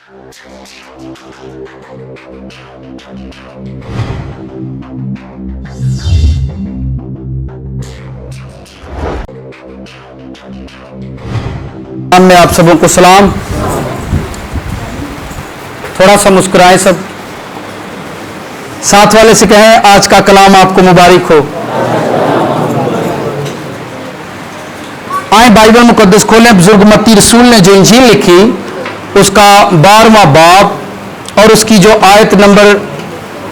में आप सबों को सलाम। थोड़ा सा मुस्कुराएं सब, साथ वाले से कहें आज का कलाम आपको मुबारक हो। आए बाइबल मुकद्दस खोलें। बुजुर्ग मत्ती रसूल ने जो इंजील लिखी उसका 12वां बाब और उसकी जो आयत नंबर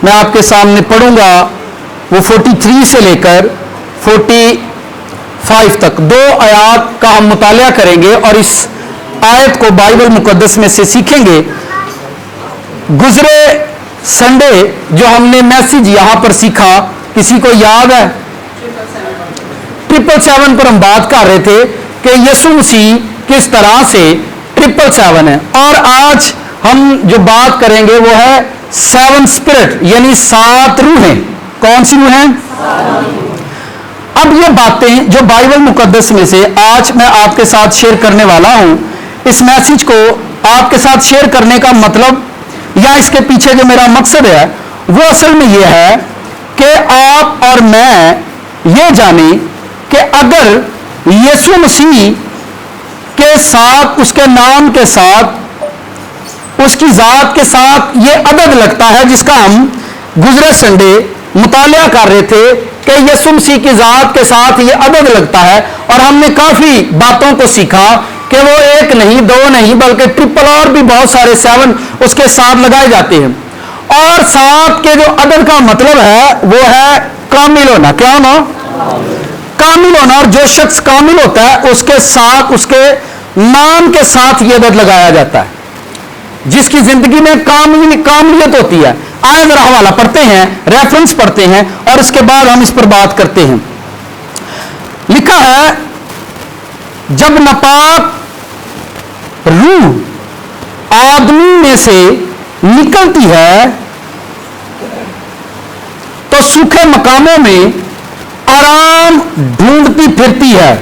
मैं आपके सामने पढ़ूंगा वो 43 से लेकर 45 तक 2 आयत का हम मुतालिया करेंगे और इस आयत को बाइबल मुकद्दस में से सीखेंगे। गुजरे संडे जो हमने मैसेज यहां पर सीखा, किसी को याद है? 777 पर हम बात कर रहे थे कि यीशु मसीह किस तरह से 777 है, और आज हम जो बात करेंगे वो है 7 स्पिरिट, यानी 7 रूहें। कौन सी रूहें? अब ये बातें जो बाइबल मुकद्दस में से आज मैं आपके साथ शेयर करने वाला हूं, इस मैसेज को आपके साथ शेयर करने का मतलब या इसके पीछे जो मेरा मकसद है वो असल में यह है कि आप और मैं ये जाने कि अगर यीशु मसीह के साथ, उसके नाम के साथ, उसकी जात के साथ ये अदद लगता है जिसका हम गुजरे संडे मुतालिया कर रहे थे कि यीशु मसीह की जात के साथ ये अदद लगता है, और हमने काफी बातों को सीखा कि वो एक नहीं, 2 नहीं, बल्कि ट्रिपल और भी बहुत सारे 7 उसके साथ लगाए जाते हैं। और 7 के जो अदद का मतलब है वो है कामिल होना। क्या होना? कामिल होना। और जो शख्स कामिल होता है उसके साथ, उसके नाम के साथ ये अदद लगाया जाता है, जिसकी जिंदगी में कामिलियत होती है। आए मेरा हवाला पढ़ते हैं, रेफरेंस पढ़ते हैं और इसके बाद हम इस पर बात करते हैं। लिखा है, जब नापाक रूह आदमी में से निकलती है तो सूखे मकामों में आराम ढूंढती फिरती है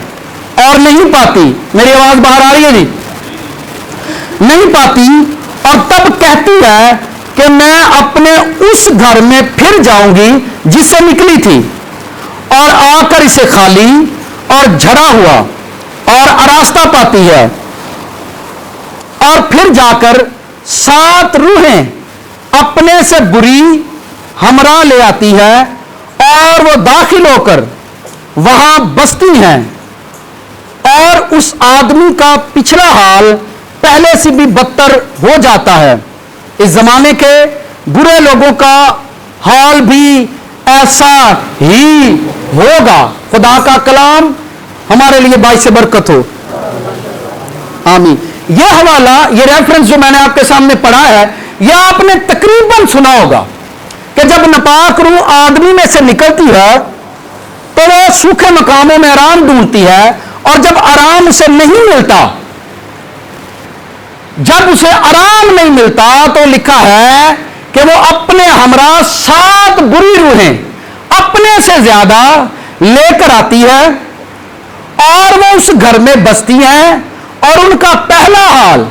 और नहीं पाती। मेरी आवाज बाहर आ रही है जी? नहीं पाती, और तब कहती है कि मैं अपने उस घर में फिर जाऊंगी जिससे निकली थी, और आकर इसे खाली और झड़ा हुआ और आरास्ता पाती है। और फिर जाकर 7 रूहें अपने से बुरी हमरा ले आती है और वो दाखिल होकर वहां बसती हैं, और उस आदमी का पिछला हाल पहले से भी बदतर हो जाता है। इस जमाने के बुरे लोगों का हाल भी ऐसा ही होगा। खुदा का कलाम हमारे लिए बाइस बरकत हो, आमीन। यह हवाला, यह रेफरेंस जो मैंने आपके सामने पढ़ा है, यह आपने तकरीबन सुना होगा कि जब नापाक रूह आदमी में से निकलती है तो वह सूखे मकामों में आराम ढूंढती है, और जब आराम उसे नहीं मिलता, जब उसे आराम नहीं मिलता तो लिखा है कि वो अपने हमरा 7 बुरी रूहें अपने से ज्यादा लेकर आती है और वो उस घर में बसती हैं, और उनका पहला हाल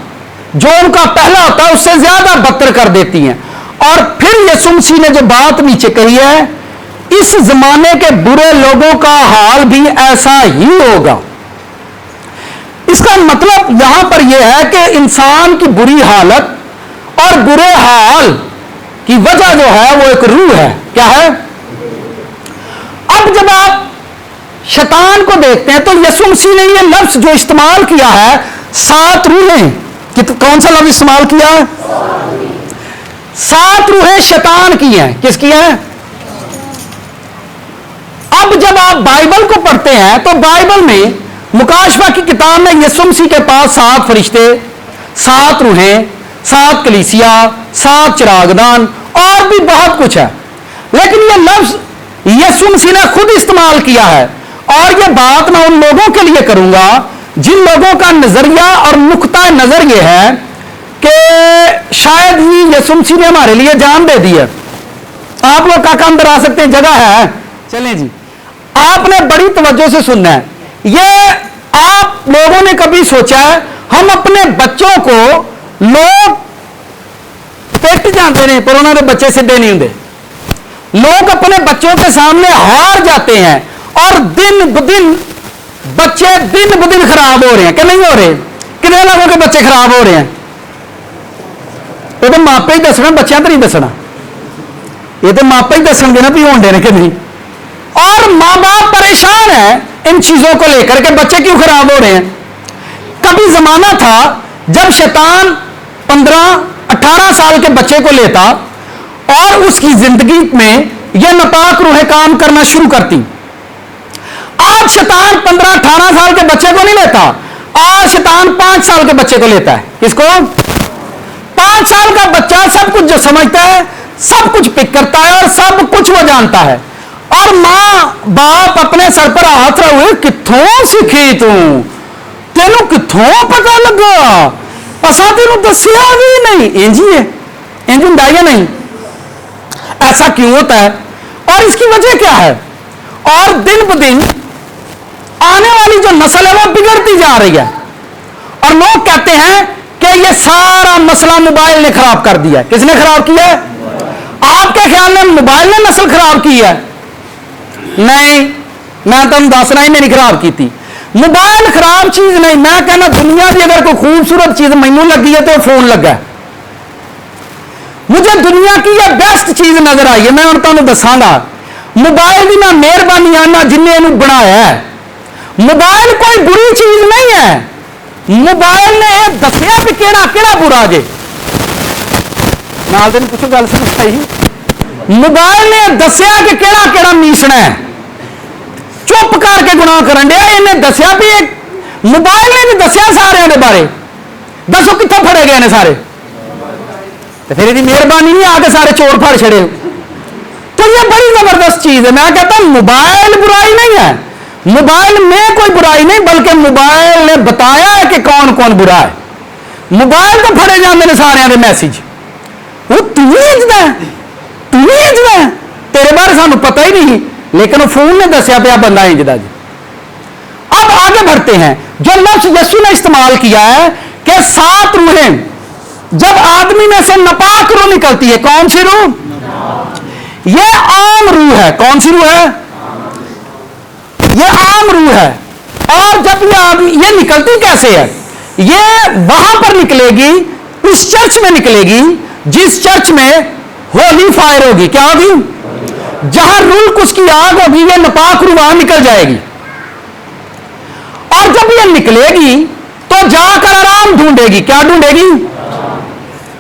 जो उनका पहला होता है उससे ज्यादा बदतर कर देती हैं। और फिर यीशु मसीह ने जो बात नीचे कही है, इस जमाने के बुरे लोगों का हाल भी ऐसा ही होगा। इसका मतलब यहां पर यह है कि इंसान की बुरी हालत और बुरे हाल की वजह जो है वो एक रूह है। क्या है? अब जब आप शैतान को देखते हैं तो यीशु मसीह ने यह लफ्ज जो इस्तेमाल किया है 7 रूहें, कौन सा लफ्ज इस्तेमाल किया है? 7 रूहें शैतान की हैं। किसकी हैं? अब जब आप बाइबल को पढ़ते हैं तो बाइबल में मुकाशफा की किताब में यीशु मसीह के पास 7 फरिश्ते, 7 रूहें, 7 कलीसिया, 7 चिरागदान और भी बहुत कुछ है, लेकिन यह लफ्ज यीशु मसीह ने खुद इस्तेमाल किया है। और यह बात मैं उन लोगों के लिए करूंगा जिन लोगों का नजरिया और नुक्ता नजर यह है कि शायद ही यीशु मसीह ने हमारे लिए जान दे दी है। आप लोग काका अंदर आ सकते हैं, जगह है, चलें जी। आपने बड़ी तवज्जो से सुनना है। यह आप लोगों ने कभी सोचा है हम अपने बच्चों को लोग जित जाते हैं पर उन्होंने बच्चे सीधे नहीं होंगे। लोग अपने बच्चों के सामने हार जाते हैं और दिन ब दिन बच्चे दिन ब दिन खराब हो रहे हैं कि नहीं हो रहे? कितने लोगों के बच्चे खराब हो रहे हैं? ये तो मापे ही दसना, बच्चों तो नहीं दसना। ये तो मापे ही दसणगे ना भी होंगे ने कि नहीं। और माँ बाप परेशान है इन चीजों को लेकर के बच्चे क्यों खराब हो रहे हैं। कभी जमाना था जब शैतान 15-18 साल के बच्चे को लेता और उसकी जिंदगी में यह नापाक रूहें काम करना शुरू करती। आज शैतान 15-18 साल के बच्चे को नहीं लेता, आज शैतान 5 साल के बच्चे को लेता है। किसको? 5 साल का बच्चा सब कुछ जो समझता है, सब कुछ पिक करता है और सब कुछ वो जानता है। और माँ बाप अपने सर पर हाथ रखे हुए, कित्थों सीखी तू, तेनू कित्थों पता लगा, असा तेनू दसिया भी नहीं। इंज ही है, इंज हुंदा है या नहीं? ऐसा क्यों होता है और इसकी वजह क्या है? और दिन ब दिन आने वाली जो नस्ल है वो बिगड़ती जा रही है और लोग कहते हैं कि ये सारा मसला मोबाइल ने खराब कर दिया। किसने खराब किया है? आपके ख्याल में मोबाइल ने नस्ल खराब की है? नहीं, मैं तुम दसना ही नहीं खराब की थी। मोबाइल खराब चीज नहीं। मैं कहना दुनिया की अगर कोई खूबसूरत चीज मैनू लगी है तो फोन लगा है। मुझे दुनिया की यह बेस्ट चीज नजर आई है। मैं हम तुम दसांगा मोबाइल की ना मेहरबानी है ना जिन्हें इन्हें बनाया है। मोबाइल कोई बुरी चीज नहीं है। मोबाइल ने दसिया भी केड़ा केड़ा बुरा जे नाल दिन पूछो गल समझ आई। मोबाइल ने दसिया कि केड़ा केड़ा मीसना है, चुप करके गुनाह करन दिया। इन्हें दसिया भी मोबाइल ने भी दसिया सारे के बारे। दसो कितों फड़े गए ने सारे? तो फिर इसकी मेहरबानी नहीं आके सारे चोर फाड़ छड़े। तो ये बड़ी जबरदस्त चीज है। मैं कहता हूं मोबाइल बुराई नहीं है, मोबाइल में कोई बुराई नहीं, बल्कि मोबाइल ने बताया है कि कौन कौन बुरा है। मोबाइल तो फड़े जाते हैं सारे के मैसेज, वो तू ही इंजदा है, तू ही इंजदा है, तेरे बारे सानू पता ही नहीं, लेकिन वो फोन ने दसिया पिया बंदा इंजदा जी। अब आगे बढ़ते हैं। जो लफ्ज यीशु ने इस्तेमाल किया है कि 7 रूहें, जब आदमी में से नापाक रूह निकलती है, कौन सी रूह? यह आम रूह है। कौन सी रूह है? यह आम रूह है। और जब ये निकलती कैसे है? ये वहां पर निकलेगी, उस चर्च में निकलेगी जिस चर्च में होली फायर होगी। क्या होगी? जहां रूह कुछ की आग होगी, ये नापाक रूह वहां निकल जाएगी। और जब ये निकलेगी तो जाकर आराम ढूंढेगी। क्या ढूंढेगी?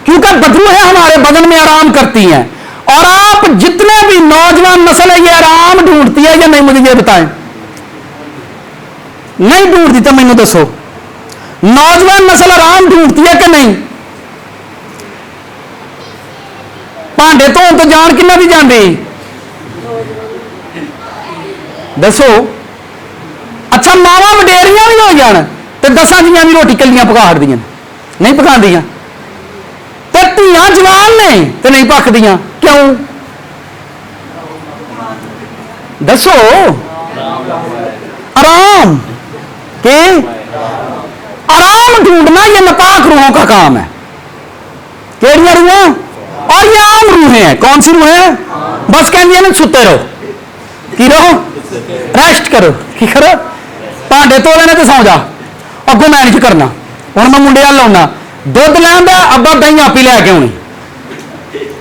क्योंकि बदरूहें हमारे बदन में आराम करती हैं। और आप जितने भी नौजवान नस्ल है ये आराम ढूंढती है या नहीं, मुझे ये बताएं। नहीं ढूंढती तो मैंने दसो, नौजवान नस्ल आराम ढूंढती है कि नहीं? भांडे धोन तो जान किन्ना भी जाती दसो। अच्छा मावा वडेरियां भी हो जान तो 10 जियां भी रोटी कलियां पका हटदियां नहीं पकांदियां, तो धियां जवान ने तो नहीं पकदियां क्यों? दसो। आराम के आराम ढूंढना ये नापाक रूहों का काम है। केड़ियां रूहें? और ये आम रूहें हैं। कौन सी रूहें हैं? बस कहती है सुते रहो, की रहो, रेस्ट करो, की करो, भांडे धो लेने तो सौ जा, अगों मैं नहीं करना। हूँ मैं मुंडे हल आना, दुध लैंदा अब्बा दही आप ही लैके आनी,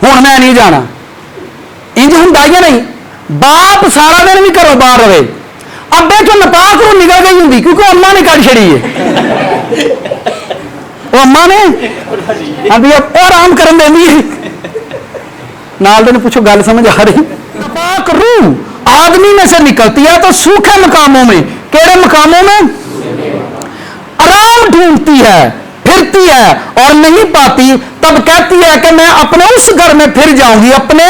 हूँ मैं नहीं जाना। इंज हुंदा ही नहीं। बाप सारा दिन भी घरों बाहर रहे, अब्बे चो नापाक रूह निकल गई होंगी क्योंकि अम्मा ने कट छड़ी है। वो अम्मा ने अभी आराम करन देंदी है। नाल दे पूछो गल समझ आ रही? नापाक रूह आदमी में से निकलती है तो सूखे मकामों में, केड़े मकामों में? आराम ढूंढती है, फिरती है और नहीं पाती, तब कहती है कि मैं अपने उस घर में फिर जाऊंगी अपने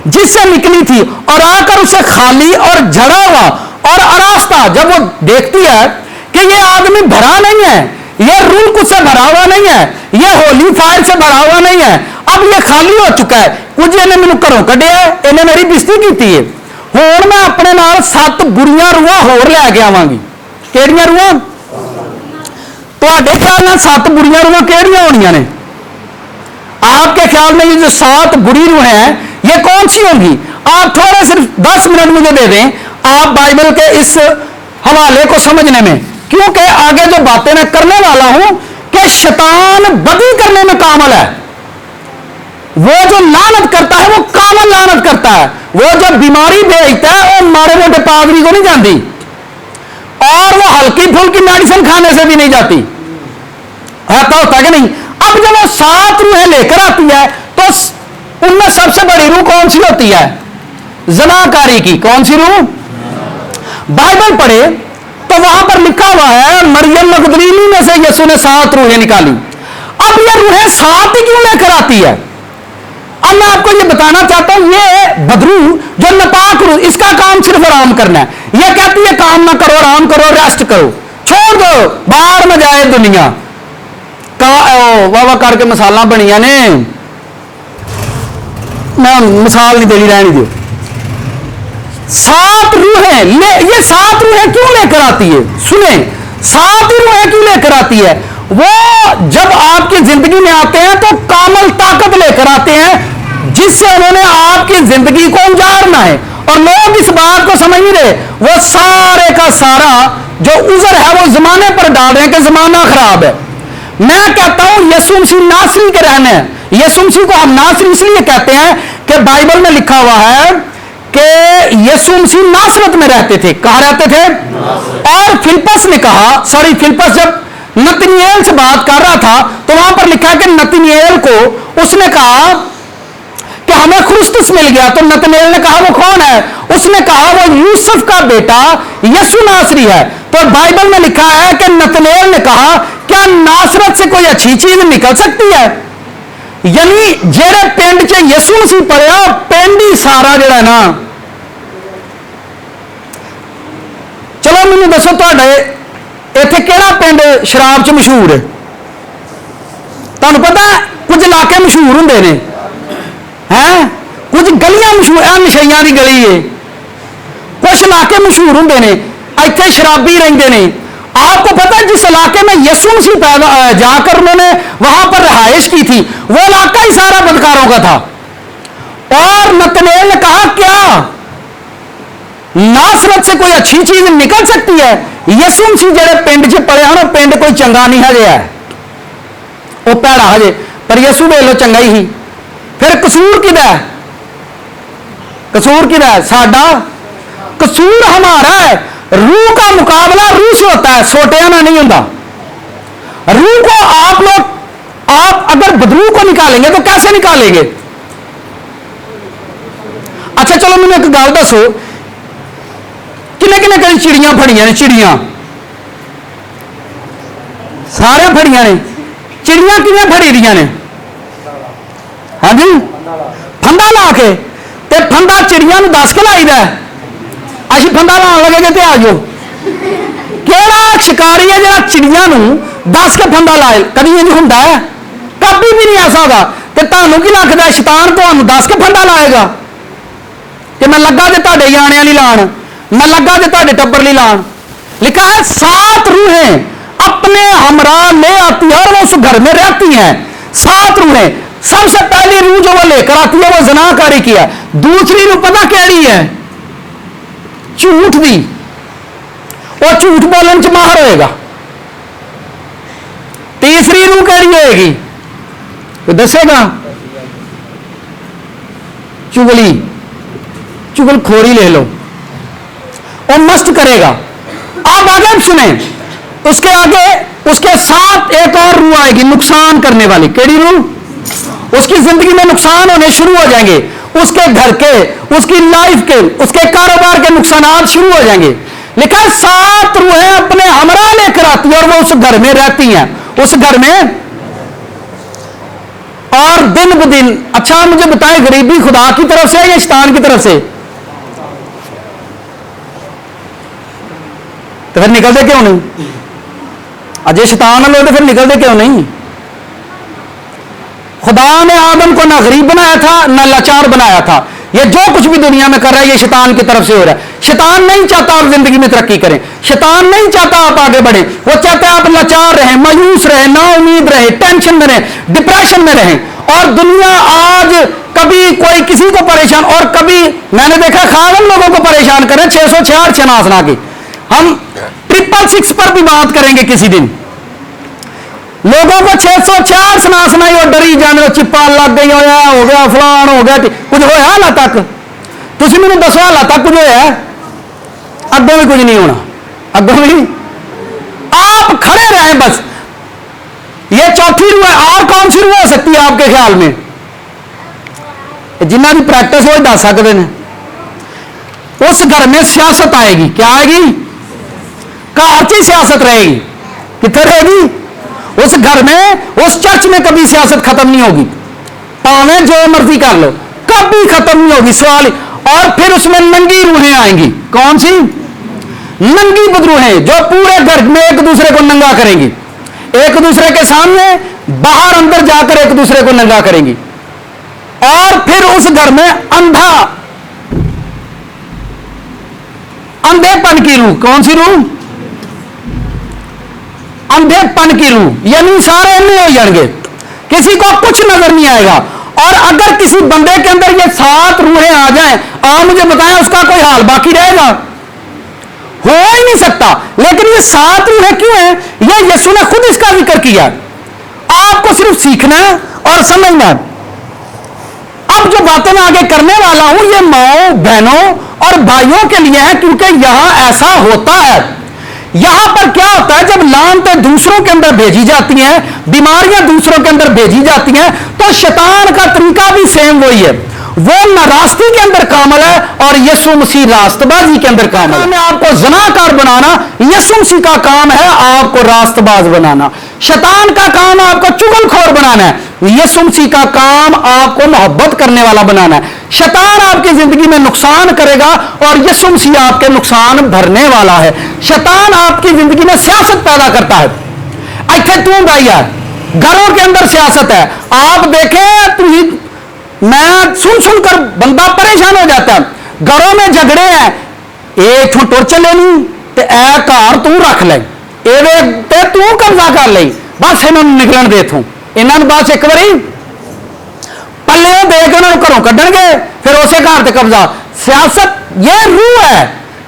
जिससे निकली थी, और आकर उसे खाली और झड़ा हुआ और आरास्ता। जब वो देखती है कि ये आदमी भरा नहीं है, ये रूह कुछ से भरा हुआ नहीं है, ये होली फायर से भरा हुआ नहीं है, अब ये खाली हो चुका है, कुछ इन्हें मैनू घरों कढ़िया, इन्हें मेरी बेइज्जती की है, हुण मैं अपने नाल 7 बुरियां रूहां होर लैके आवांगी। केड़ियां रूहां? तुहाडे ख्याल नाल 7 बुरियां रूहां केड़ियां होणियां ने? आपके ख्याल में ये जो 7 बुरी रूहें हैं ये कौन सी होंगी? आप थोड़े सिर्फ 10 मिनट मुझे दे दें आप बाइबल के इस हवाले को समझने में, क्योंकि आगे जो बातें मैं करने वाला हूं कि शैतान बदी करने में कामल है। वो जो लानत करता है वो कामल लानत करता है। वो जब बीमारी भेजता है वो मारे मोटे पादरी को नहीं जानती, और वो हल्की फुल्की मेडिसिन खाने से भी नहीं जाती। आता होता कि नहीं? अब जब वो 7 रूहें लेकर आती है तो उनमें सबसे बड़ी रूह कौन सी होती है? ज़नाकारी की। कौन सी रूह? बाइबल पढ़े तो वहां पर लिखा हुआ है मरियम मगदलीनी में से यीशु ने 7 रूहें निकाली। अब ये रूहें 7 ही क्यों लेकर आती है? अब मैं आपको ये बताना चाहता हूं, ये बदरू जो नापाक रूह, इसका काम सिर्फ आराम करना है। ये कहती है काम ना करो, आराम करो, रेस्ट करो, छोड़ दो, बाहर में जाए दुनिया का। वाह करके मसाला बनिया ने, मैं मिसाल नहीं देनी, रहनी दो। 7 रूहें ये 7 रूहें क्यों लेकर आती है? सुने, 7 रूहें क्यों लेकर आती है? वो जब आपकी जिंदगी में आते हैं तो कामल ताकत लेकर आते हैं जिससे उन्होंने आपकी जिंदगी को उजाड़ना है। और लोग इस बात को समझ नहीं रहे, वो सारे का सारा जो उजर है वो जमाने पर डाल रहे हैं कि जमाना खराब है। मैं कहता हूं यीशु मसीह नासरी के रहने हैं। यीशु मसीह को हम नासरी इसलिए कहते हैं कि बाइबल में लिखा हुआ है कि यीशु मसीह नासरत में रहते थे। कहां रहते थे? और फिलिप्पस ने कहा, फिलिप्पस जब नतनिएल से बात कर रहा था तो वहां पर लिखा है कि नतनिएल को उसने कहा कि हमें क्रिस्तुस मिल गया। तो नतनिएल ने कहा वो कौन है? उसने कहा वो यूसुफ का बेटा यीशु नासरी है। तो बाइबल में लिखा है कि नतनिएल ने कहा क्या नासरत से कोई अच्छी चीज निकल सकती है? यानी जेड़े पिंड च यीशु मसीह पढ़िया पिंड ही सारा जड़ा ना। चलो मैनू दसो तुहाडे इत्थे केड़ा पिंड शराब च मशहूर है? तुहानू पता कुछ इलाके मशहूर हुंदे ने, हैं कुछ गलियां मशहूर, नशइयां दी गली है, कुछ इलाके मशहूर हुंदे ने, इत्थे शराबी रहिंदे ने। आपको पता है जिस इलाके में यीशु मसीह पैदा जाकर उन्होंने वहां पर रहाइश की थी वो इलाका ही सारा बदकारों का था। और नतनेल ने कहा क्या नासरत से कोई अच्छी चीज निकल सकती है? यीशु मसीह जेड़े पिंड च पड़े हैं पिंड कोई चंगा नहीं हजे है, वो भैड़ा हजे, पर यीशु वेख लो चंगा ही। फिर कसूर किदा है? कसूर किदा है? साडा कसूर हमारा है। रूह का मुकाबला रूह से होता है, सोटिया ना नहीं होता। रूह को आप अगर बदरू को निकालेंगे तो कैसे निकालेंगे? अच्छा चलो मैंने एक गल दसो, किन्ने किन्ने कहीं चिड़ियां फड़ियां ने? चिड़ियां सारे फड़ियां ने। चिड़ियां किवें फड़ी दियां ने? हाँ जी, फंदा ला के। ते फंदा चिड़ियां नूं दस के लाईदा है। असीं फंदा लाउण लगे ते आ जाओ। केड़ा शिकारी है जिहड़ा चिड़ियां नूं दस के फंदा लाए? कदी इंज हुंदा है? कभी भी नहीं ऐसा होगा। ते तुहानूं की लगदा शैतान तुहानूं दस के फंदा लाएगा कि मैं लगा जे तुहाडे याणियां नहीं लाण, मैं लगा जे तुहाडे टब्बर नहीं लाण? लिखा है 7 रूहें अपने हमरा ले आती है और वो उस घर में रहती हैं। 7 रूहें। सबसे पहली रूह जो वो लेकर आती है वो ज़नाकारी की है। दूसरी रूह पता केड़ी है? झूठ दी। वो झूठ बोलने च माहर होएगा। तीसरी रूह केड़ी होएगी? तो दसेगा? चुगली, चुगलखोरी ले लो, और मस्त करेगा। आप आगे सुने, उसके आगे उसके साथ एक और रूह आएगी नुकसान करने वाली। केड़ी रूह? उसकी जिंदगी में नुकसान होने शुरू हो जाएंगे, उसके घर के, उसकी लाइफ के, उसके कारोबार के नुकसान शुरू हो जाएंगे। लिखा 7 रूहें अपने हमरा लेकर आती है और वो उस घर में रहती हैं, उस घर में। और दिन ब दिन, अच्छा मुझे बताएं, गरीबी खुदा की तरफ से या शैतान की तरफ से? तो फिर निकलते क्यों नहीं? अजय शैतान वाले तो फिर निकलते क्यों नहीं? खुदा ने आदम को ना गरीब बनाया था ना लाचार बनाया था। ये जो कुछ भी दुनिया में कर रहा है ये शैतान की तरफ से हो रहा है। शैतान नहीं चाहता आप जिंदगी में तरक्की करें, शैतान नहीं चाहता आप आगे बढ़े, वो चाहता है आप लाचार रहें, मायूस रहें, नाउमीद रहें, टेंशन में रहें, डिप्रेशन में रहें। और दुनिया आज कभी कोई किसी को परेशान, और कभी मैंने देखा खावन लोगों को परेशान करें 606 छना सुना के। हम 666 पर भी बात करेंगे किसी दिन। लोगों को 604 सुना सुनाई और डरी जाने, चिप्पा लग गई, हो गया फलान हो गया, कुछ होया हाल तक तुम मैंने दसो हाल तक कुछ होया, अगों भी कुछ नहीं होना, अगों भी आप खड़े रहें बस। ये चौथी रूह है, और कौन सी रूह हो सकती है आपके ख्याल में? जिन्ना की प्रैक्टिस वो दस सकते हैं। उस घर में सियासत आएगी, क्या आएगी? घर की सियासत रहेगी। कितने रहेगी? उस घर में, उस चर्च में कभी सियासत खत्म नहीं होगी, पावे जो मर्जी कर लो, कभी खत्म नहीं होगी सवाल। और फिर उसमें नंगी रूहें आएंगी। कौन सी? नंगी बदरूहें, जो पूरे घर में एक दूसरे को नंगा करेंगी, एक दूसरे के सामने बाहर अंदर जाकर एक दूसरे को नंगा करेंगी। और फिर उस घर में अंधेपन की रूह। कौन सी रूह? अंधेपन की रूह, यानी सारे अन्य हो जाएंगे, किसी को कुछ नजर नहीं आएगा। और अगर किसी बंदे के अंदर ये 7 रूहें आ जाएं, आप मुझे बताएं उसका कोई हाल बाकी रहेगा? हो ही नहीं सकता। लेकिन ये 7 रूहें क्यों हैं? ये यीशु ने खुद इसका जिक्र किया। आपको सिर्फ सीखना है और समझना है। अब जो बातें मैं आगे करने वाला हूं ये माओ बहनों और भाइयों के लिए है, क्योंकि यहां ऐसा होता है। यहां पर क्या होता है, जब लानतें दूसरों के अंदर भेजी जाती हैं, बीमारियां दूसरों के अंदर भेजी जाती हैं, तो शैतान का तरीका भी सेम वही है। वो नारास्ती के अंदर कामल है और यीशु मसीह रास्तबाजी के अंदर कामल है। आपको जनाकार बनाना यीशु मसीह का काम है, आपको रास्तबाज बनाना। शैतान का काम आपको चुगलखोर बनाना है, यीशु मसीह का काम आपको मोहब्बत करने वाला बनाना है। शैतान आपकी जिंदगी में नुकसान करेगा और यीशु मसीह आपके नुकसान भरने वाला है। शैतान आपकी जिंदगी में सियासत पैदा करता है। इतने तू भाई है, घरों के अंदर सियासत है। आप देखें, मैं सुन सुनकर बंदा परेशान हो जाता है। घरों में झगड़े हैं, ए टुर चले नहीं ते ए घर तू रख ले, ते तू कब्जा कर ले, बस इन्होंने निकलन दे तू, इन्होंने बस एक बारी पल्ले दे के उन्होंने घरों कढ़नगे, फिर उसे घर से कब्जा। सियासत ये रूह है,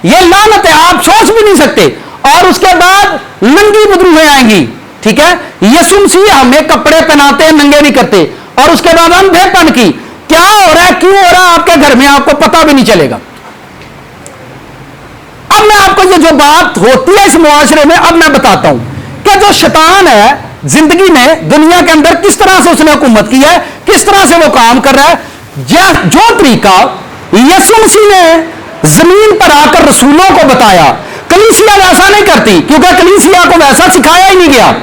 ये लानत है, आप सोच भी नहीं सकते। और उसके बाद नंगी बदरूहें आएंगी। ठीक है, यीशु मसीह हमें कपड़े पहनाते हैं, नंगे नहीं करते। और उसके बाद अंधेपन की, क्या हो रहा है, क्यों हो रहा है आपके घर में, आपको पता भी नहीं चलेगा। अब मैं आपको ये जो बात होती है इस मुआशरे में, अब मैं बताता हूं कि जो शैतान है जिंदगी में, दुनिया के अंदर किस तरह से उसने हुकूमत की है, किस तरह से वो काम कर रहा है। जो तरीका यीशु मसीह ने जमीन पर आकर रसूलों को बताया, कलीसिया वैसा नहीं करती, क्योंकि कलीसिया को वैसा सिखाया ही नहीं गया।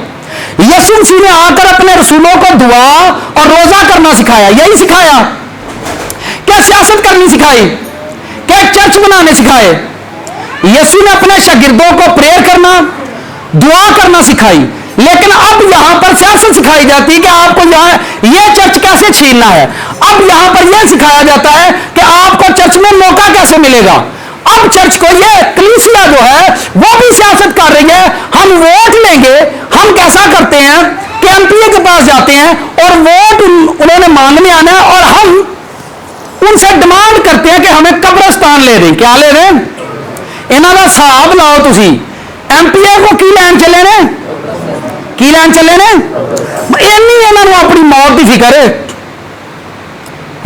यीशु मसीह ने आकर अपने रसूलों को दुआ और रोजा करना सिखाया, यही सिखाया। क्या सियासत करनी सिखाई? क्या चर्च बनाने सिखाए? यीशु ने अपने शागिर्दों को प्रेयर करना, दुआ करना सिखाई। लेकिन अब यहां पर सियासत सिखाई जाती है कि आपको यहां यह चर्च कैसे छीनना है। अब यहां पर यह सिखाया जाता है कि आपको चर्च में मौका कैसे मिलेगा। अब चर्च को यह कलीसिया जो है वो भी सियासत कर रही है, हम वोट लेंगे। हम कैसा करते हैं कि एमपीए के पास जाते हैं और वोट उन्होंने मांगने आना है, और हम उनसे डिमांड करते हैं कि हमें कब्रिस्तान ले दें। क्या ले दें? इन्हों का हिसाब लाओ। तुसी एमपीए को की लैन चले ने, की लैन चले ने, इन्नी इन्होंने अपनी मौत की फिक्र है।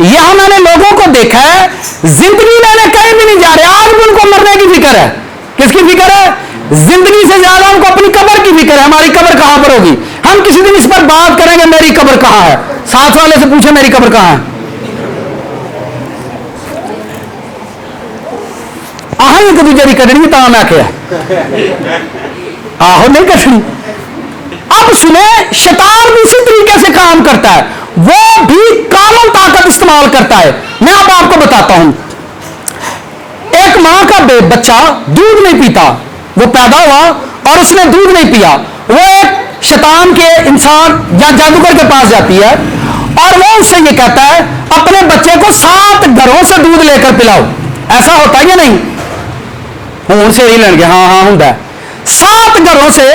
यहां मैंने लोगों को देखा है जिंदगी लेने कहीं भी नहीं जा रहे, आज भी उनको मरने की फिक्र है। किसकी फिक्र है? जिंदगी से ज्यादा उनको अपनी कब्र की फिक्र है। हमारी कब्र कहां पर होगी? हम किसी दिन इस पर बात करेंगे, मेरी कब्र कहां है। साथ वाले से पूछे मेरी कब्र कहां है। आह एक दूसरे की कटनी तो मैं आख्या आहो नहीं कटनी। अब सुने, शैतान भी इसी तरीके से काम करता है, वो भी कानून ताकत इस्तेमाल करता है। मैं अब आपको बताता हूं, एक मां का बच्चा दूध नहीं पीता, वो पैदा हुआ और उसने दूध नहीं पिया, वो एक शैतान के इंसान या जादूगर के पास जाती है और वो उससे ये कहता है अपने बच्चे को 7 घरों से दूध लेकर पिलाओ। ऐसा होता है या नहीं? हूं से ही लेंगे, हाँ हाँ होता है। 7 घरों से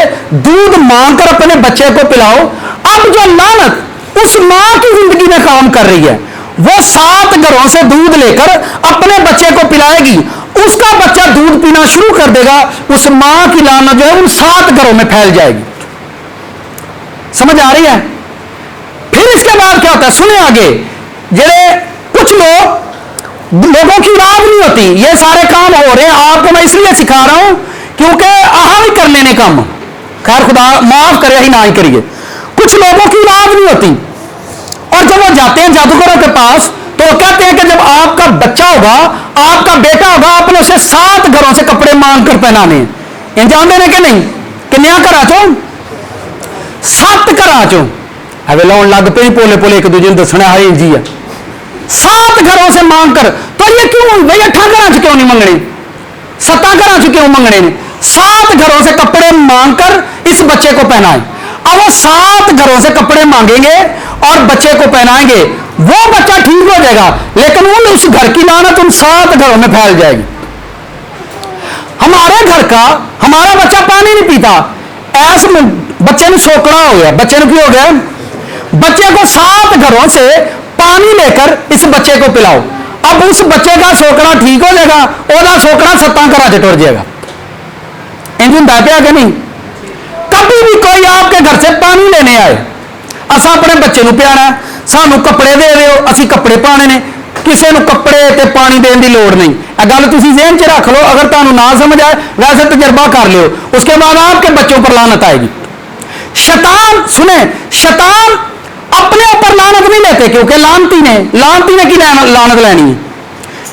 दूध मांगकर अपने बच्चे को पिलाओ। अब जो लानत उस मां की जिंदगी में काम कर रही है, वो 7 घरों से दूध लेकर अपने बच्चे को पिलाएगी, उसका बच्चा दूध पीना शुरू कर देगा, उस मां की लानत जो है उन 7 घरों में फैल जाएगी। समझ आ रही है? फिर इसके बाद क्या होता है, सुने आगे। कुछ लोगों की औलाद नहीं होती, ये सारे काम हो रहे हैं आपको मैं इसलिए सिखा रहा हूं क्योंकि आहा ही कर लेने काम, खैर खुदा माफ करे ही ना ही करिए। कुछ लोगों की औलाद नहीं होती और जब वो जाते हैं जादूगरों के पास तो वो कहते हैं कि जब आपका बच्चा होगा, आपका बेटा होगा, आपने उसे 7 घरों से कपड़े मांग कर पहनाने हैं। इन जान देने के नहीं किन्या करा चो 7 करा चो हवे लाउन लग पे पोले पोले एक दूजे दसना है जी है 7 घरों से मांग कर। तो ये क्यों भाई 8 घरों से क्यों नहीं मंगने, 7 घरों से क्यों मंगने ने? 7 घरों से कपड़े मांग कर इस बच्चे को पहनाए। अब वो 7 घरों से कपड़े मांगेंगे और बच्चे को पहनाएंगे, वो बच्चा ठीक हो जाएगा, लेकिन वो उस घर की लानत उन 7 घरों में फैल जाएगी। हमारे घर का हमारा बच्चा पानी नहीं पीता, ऐसे बच्चे ने सोकड़ा हो गया, बच्चे ने क्यों हो गया? बच्चे को 7 घरों से पानी लेकर इस बच्चे को पिलाओ। अब उस बच्चे का सोकड़ा ठीक हो जाएगा, ओदा सोकड़ा 7 घरों से टुट जाएगा। इंजन दापया कि नहीं? कभी भी कोई आपके घर से पानी लेने आए, असा अपने बच्चे को प्याना, सानू कपड़े दे रहे हो, असी कपड़े पाने ने, किसी को कपड़े ते पानी देने की लोड़ नहीं। गल तुम ज़हन च रख लो, अगर तुहानू ना समझ आए वैसे तजर्बा कर लियो, उसके बाद आपके बच्चों पर लानत आएगी। शैतान सुने, शैतान अपने ऊपर लानत नहीं लेते क्योंकि लानती ने की लानत लेनी है,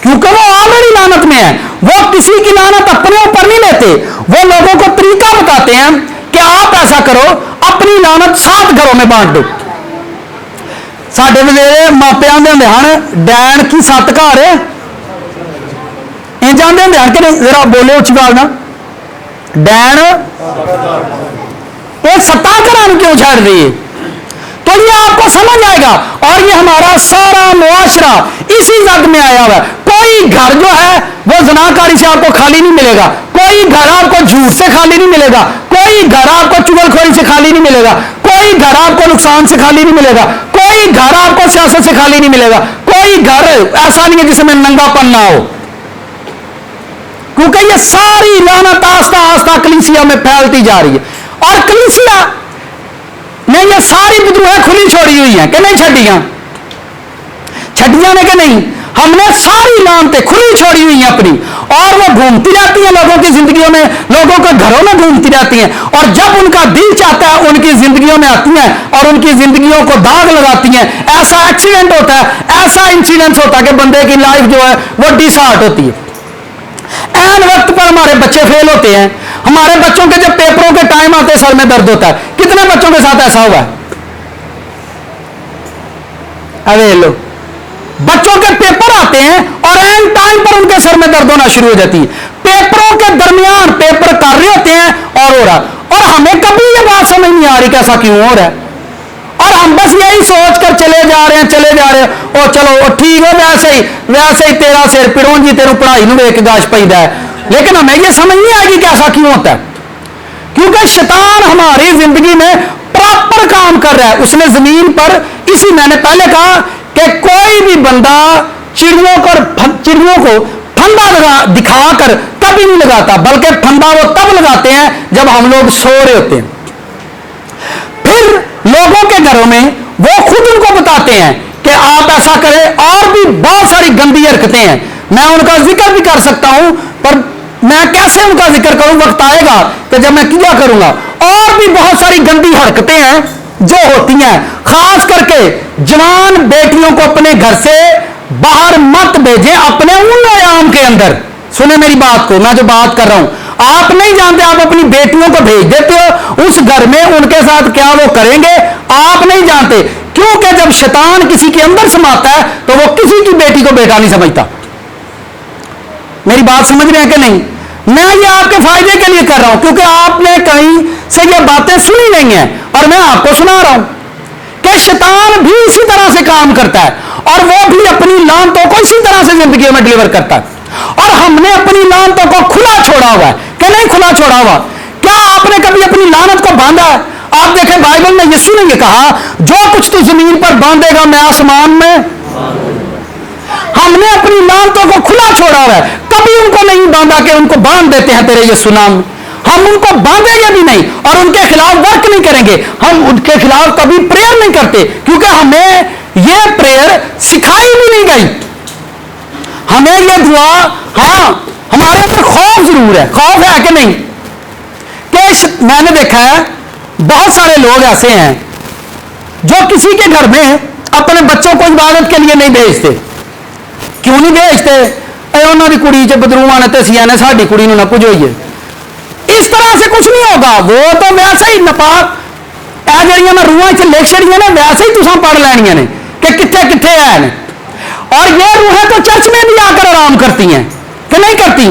क्योंकि वो ऑलरेडी लानत में है। वो किसी की लानत अपने ऊपर नहीं लेते, वो लोगों को तरीका बताते हैं कि आप ऐसा करो, अपनी लानत 7 घरों में बांट दो। साडे मेरे मापे आंदे होंदे हन डैन की 7 घर इंज आंदे होंदे हन कि जरा बोले उच्ची गल ना, डैन वो 7 घरों क्यों छाड़ रही है? तो ये आपको समझ आएगा। और ये हमारा सारा मुआशरा इसी जग में आया हुआ है। कोई घर जो है वो ज़नाकारी से आपको खाली नहीं मिलेगा, कोई घर आपको झूठ से खाली नहीं मिलेगा, कोई घर आपको चुगलखोरी से खाली नहीं मिलेगा, कोई घर आपको नुकसान से खाली नहीं मिलेगा, कोई घर आपको सियासत से खाली नहीं मिलेगा, कोई घर ऐसा नहीं है जिसमें नंगापन ना हो, क्योंकि ये सारी लानत आस्ता आस्ता कलीसिया में फैलती जा रही है। और कलीसिया ने ये सारी विद्रोह खुली छोड़ी हुई है कि नहीं? छड़ियां ने कि नहीं? हमने सारी लानतें खुली छोड़ी हुई हैं अपनी, और वो घूमती रहती हैं लोगों की जिंदगियों में, लोगों के घरों में घूमती रहती हैं, और जब उनका दिल चाहता है उनकी जिंदगियों में आती हैं और उनकी जिंदगियों को दाग लगाती हैं। ऐसा एक्सीडेंट होता है, ऐसा इंसिडेंट होता है कि बंदे की लाइफ जो है वो डिसहार्ट होती है। ऐन वक्त पर हमारे बच्चे फेल होते हैं, हमारे बच्चों के जब पेपरों के टाइम आते सर में दर्द होता है। कितने बच्चों के साथ ऐसा हुआ है? अरे लो, बच्चों के पेपर आते हैं और एंड टाइम पर उनके सर में दर्द होना शुरू हो जाती है। पेपरों के दरमियान पेपर कर रहे होते हैं और हो रहा, और हमें कभी ये बात समझ नहीं आ रही कि ऐसा क्यों हो रहा है, और हम बस यही सोच कर चले जा रहे हैं और चलो ठीक हो, वैसे ही तेरा सिर पिड़ों जी तेरू पढ़ाई में वेख गाश पैदा है। लेकिन हमें यह समझ नहीं आएगी कि ऐसा क्यों होता है, क्योंकि शैतान हमारी जिंदगी में प्रॉपर काम कर रहा है। उसने जमीन पर, इसी मैंने पहले कहा कि कोई भी बंदा चिड़ियों को फंदा दिखाकर कभी नहीं लगाता, बल्कि फंदा वो तब लगाते हैं जब हम लोग सो रहे होते हैं। फिर लोगों के घरों में वो खुद उनको बताते हैं कि आप ऐसा करें, और भी बहुत सारी गंदी हरकतें हैं। मैं उनका जिक्र भी कर सकता हूं, पर मैं कैसे उनका जिक्र करूं, वक्त आएगा कि जब मैं क्या करूंगा। और भी बहुत सारी गंदी हरकतें हैं जो होती हैं, खास करके जवान बेटियों को अपने घर से बाहर मत भेजें अपने उन आयाम के अंदर। सुने मेरी बात को, मैं जो बात कर रहा हूं, आप नहीं जानते, आप अपनी बेटियों को भेज देते हो उस घर में, उनके साथ क्या वो करेंगे आप नहीं जानते, क्योंकि जब शैतान किसी के अंदर समाता है तो वो किसी की बेटी को बेटा नहीं समझता। मेरी बात समझ रहे हैं कि नहीं? मैं ये आपके फायदे के लिए कर रहा हूं, क्योंकि आपने कहीं से ये बातें सुनी गई हैं और मैं आपको सुना रहा हूं कि शैतान भी इसी तरह से काम करता है और वो भी अपनी लानतों को इसी तरह से जिंदगी में डिलीवर करता है। और हमने अपनी लानतों को खुला छोड़ा हुआ है कि नहीं खुला छोड़ा हुआ? क्या आपने कभी अपनी लानत को बांधा है? आप देखें बाइबल में यीशु ने ये कहा, जो कुछ तू जमीन पर बांधेगा मैं आसमान में। हमने अपनी लानतों को खुला छोड़ा हुआ है, कभी उनको नहीं बांधा कि उनको बांध देते हैं तेरे यीशु नाम। हम उनको बांधेंगे भी नहीं और उनके खिलाफ वर्क नहीं करेंगे। हम उनके खिलाफ कभी प्रेयर नहीं करते, क्योंकि हमें यह प्रेयर सिखाई भी नहीं गई। हमें यह दुआ, हाँ हमारे अंदर खौफ जरूर है, खौफ है कि नहीं? कि मैंने देखा है बहुत सारे लोग ऐसे हैं जो किसी के घर में अपने बच्चों को इबादत के लिए नहीं भेजते। क्यों नहीं भेजते? उन्होंने कुड़ी च बदरूआ ने तो सिया ने साड़ी कुड़ी ना पुजोइए। इस तरह से कुछ नहीं होगा। वो तो वैसे ही नपाक ए जड़ियां मैं रूहां च लिख छड़ियां ने वैसे ही तुसां पढ़ लैनियां ने कि कित्थे कित्थे है। और ये रूहें तो चर्च में भी आकर आराम करती हैं कि नहीं करती?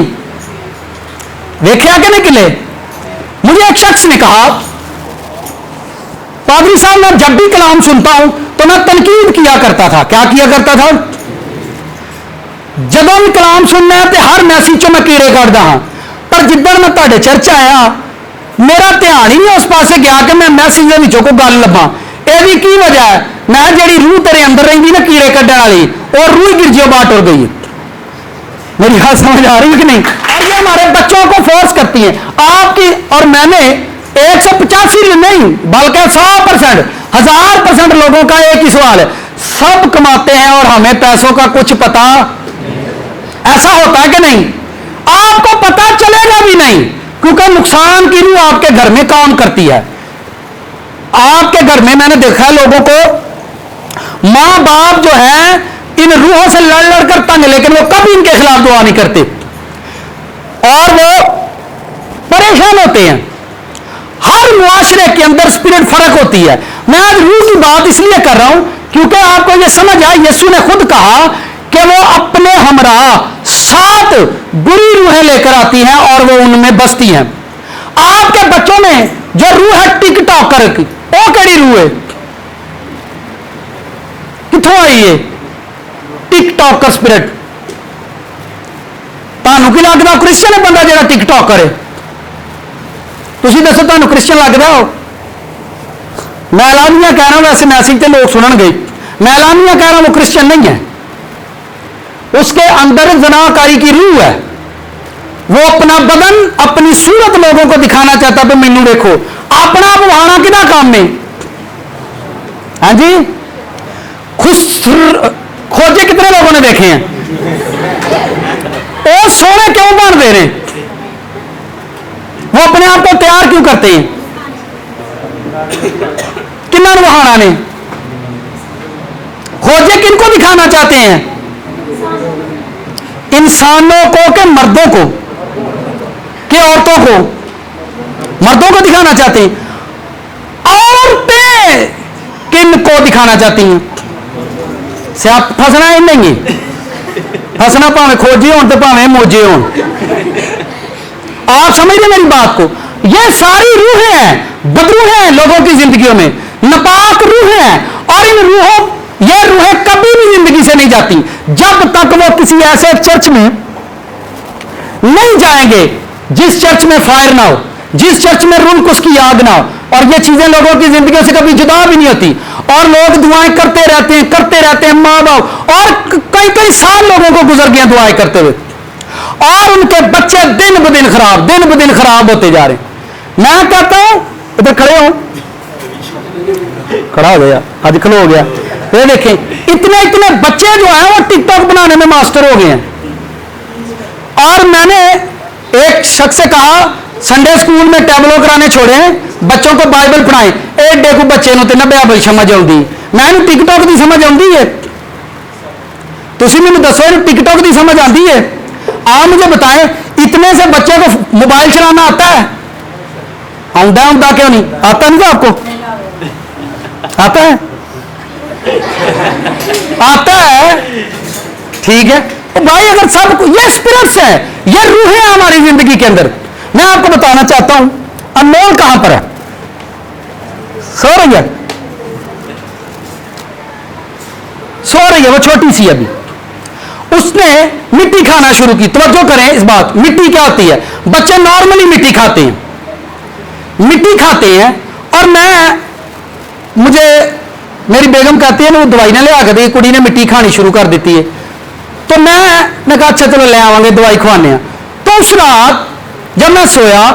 देखा कि नहीं किले? मुझे एक शख्स ने कहा, पादरी साहब मैं जब भी कलाम सुनता हूं तो मैं तनकीद किया करता था। क्या किया करता था? जब भी कलाम सुनना है तो हर मैसेज चो मैं कीड़े काटदा हाँ, पर जिद्दन मैं तुहाडे चर्च आया मेरा ध्यान ही नहीं उस पासे गया कि मैं मैसेज के विचों कोई गल लभा। यही की वजह है? मैं जी रूह तेरे अंदर रही ना कीड़े कड्डण वाली, और रूह गिरजियों बाहर टुर गई। मेरी बात समझ आ रही है कि नहीं? और ये हमारे बच्चों को फोर्स करती है आपकी। और मैंने 185 नहीं बल्कि 100%, 1000% लोगों का एक ही सवाल है, सब कमाते हैं और हमें पैसों का कुछ पता। ऐसा होता है कि नहीं? आपको पता चलेगा भी नहीं, क्योंकि नुकसान की रूह आपके घर में काम करती है। आपके घर में मैंने देखा है लोगों को, मां बाप जो है इन रूहों से लड़ लड़ कर तंग, लेकिन वो कभी इनके खिलाफ दुआ नहीं करते और वो परेशान होते हैं। हर मुआशरे के अंदर स्पिरिट फर्क होती है। मैं आज रूह की बात इसलिए कर रहा हूं क्योंकि आपको यह समझ आए, यीशु ने खुद कहा कि वो अपने हमरा 7 बुरी रूहें लेकर आती हैं और वो उनमें बसती हैं। आपके बच्चों में जो रूह है टिकटॉकर की, वो कड़ी रूह है? कितों आई है टिकटॉकर स्पिरिट? तानू की लगता क्रिश्चियन है बंदा जो टिकटॉकर है? तुम दसो तानू क्रिश्चियन लगता हो? मैं लानिया कह रहा हूं, वैसे मैसेज तो लोग सुननगे। मैं लानिया कह रहा हूं वो क्रिश्चियन नहीं है, उसके अंदर जनाकारी की रूह है। वो अपना बदन अपनी सूरत लोगों को दिखाना चाहता है, मैनू देखो। अपना बुहाना किदा काम में? हाँ जी, खोजे कितने लोगों ने देखे हैं? वो सोने क्यों बन दे रहे? वो अपने आप को तैयार क्यों करते हैं? किन्ना बुहाना ने? खोजे किनको दिखाना चाहते हैं? इंसानों को के मर्दों को के औरतों को? मर्दों को दिखाना चाहते हैं। औरतें किन को दिखाना चाहती हैं? से आप फसना ही नहीं, फसना भावे खोजे हो तो भावे मोजे हो। आप समझ रहे मेरी बात को? ये सारी रूहें हैं, बदरूहें हैं लोगों की जिंदगियों में, नापाक रूहें हैं। और इन रूहों, ये रूहें कभी भी जिंदगी से नहीं जाती जब तक वो किसी ऐसे चर्च में नहीं जाएंगे जिस चर्च में फायर ना हो, जिस चर्च में रुनकुस की आग ना हो। और ये चीजें लोगों की जिंदगी से कभी जुदा भी नहीं होती और लोग दुआएं करते रहते हैं माँ बाप। और कई कई साल लोगों को गुजर गए दुआएं करते हुए, और उनके बच्चे दिन ब दिन खराब होते जा रहे हैं। मैं कहता हूं, इधर खड़े हो, खड़ा हो गया, आज खलो हो गया। ये देखें, इतने बच्चे जो हैं वो टिकटॉक बनाने में मास्टर हो गए हैं। और मैंने एक शख्स से कहा, संडे स्कूल में टैबलो कराने छोड़े हैं, बच्चों को बाइबल पढ़ाएं। एक देखो बच्चे नु ना बड़ी समझ आती, मैं टिकटॉक की समझ आती है? तुम मैंने दसो टिकटॉक की समझ आती है? आप मुझे बताएं, इतने से बच्चे को मोबाइल चलाना आता है? आता क्यों नहीं? आता नहीं? आपको आता है? आता है, ठीक है भाई। अगर सब ये स्पिरिट्स है, ये रूहें हमारी जिंदगी के अंदर। मैं आपको बताना चाहता हूं अनमोल कहां पर है। सो रही है, सो रही है, वो छोटी सी अभी। उसने मिट्टी खाना शुरू की। तवज्जो करें इस बात, मिट्टी क्या होती है? बच्चे नॉर्मली मिट्टी खाते हैं, मिट्टी खाते हैं। और मुझे मेरी बेगम कहती है वो दवाई ना ले आकर दी, कुड़ी ने मिट्टी खानी शुरू कर देती है। तो मैं कहा अच्छा चलो ले आवांगे, दवाई खवाने। तो उस रात जब मैं सोया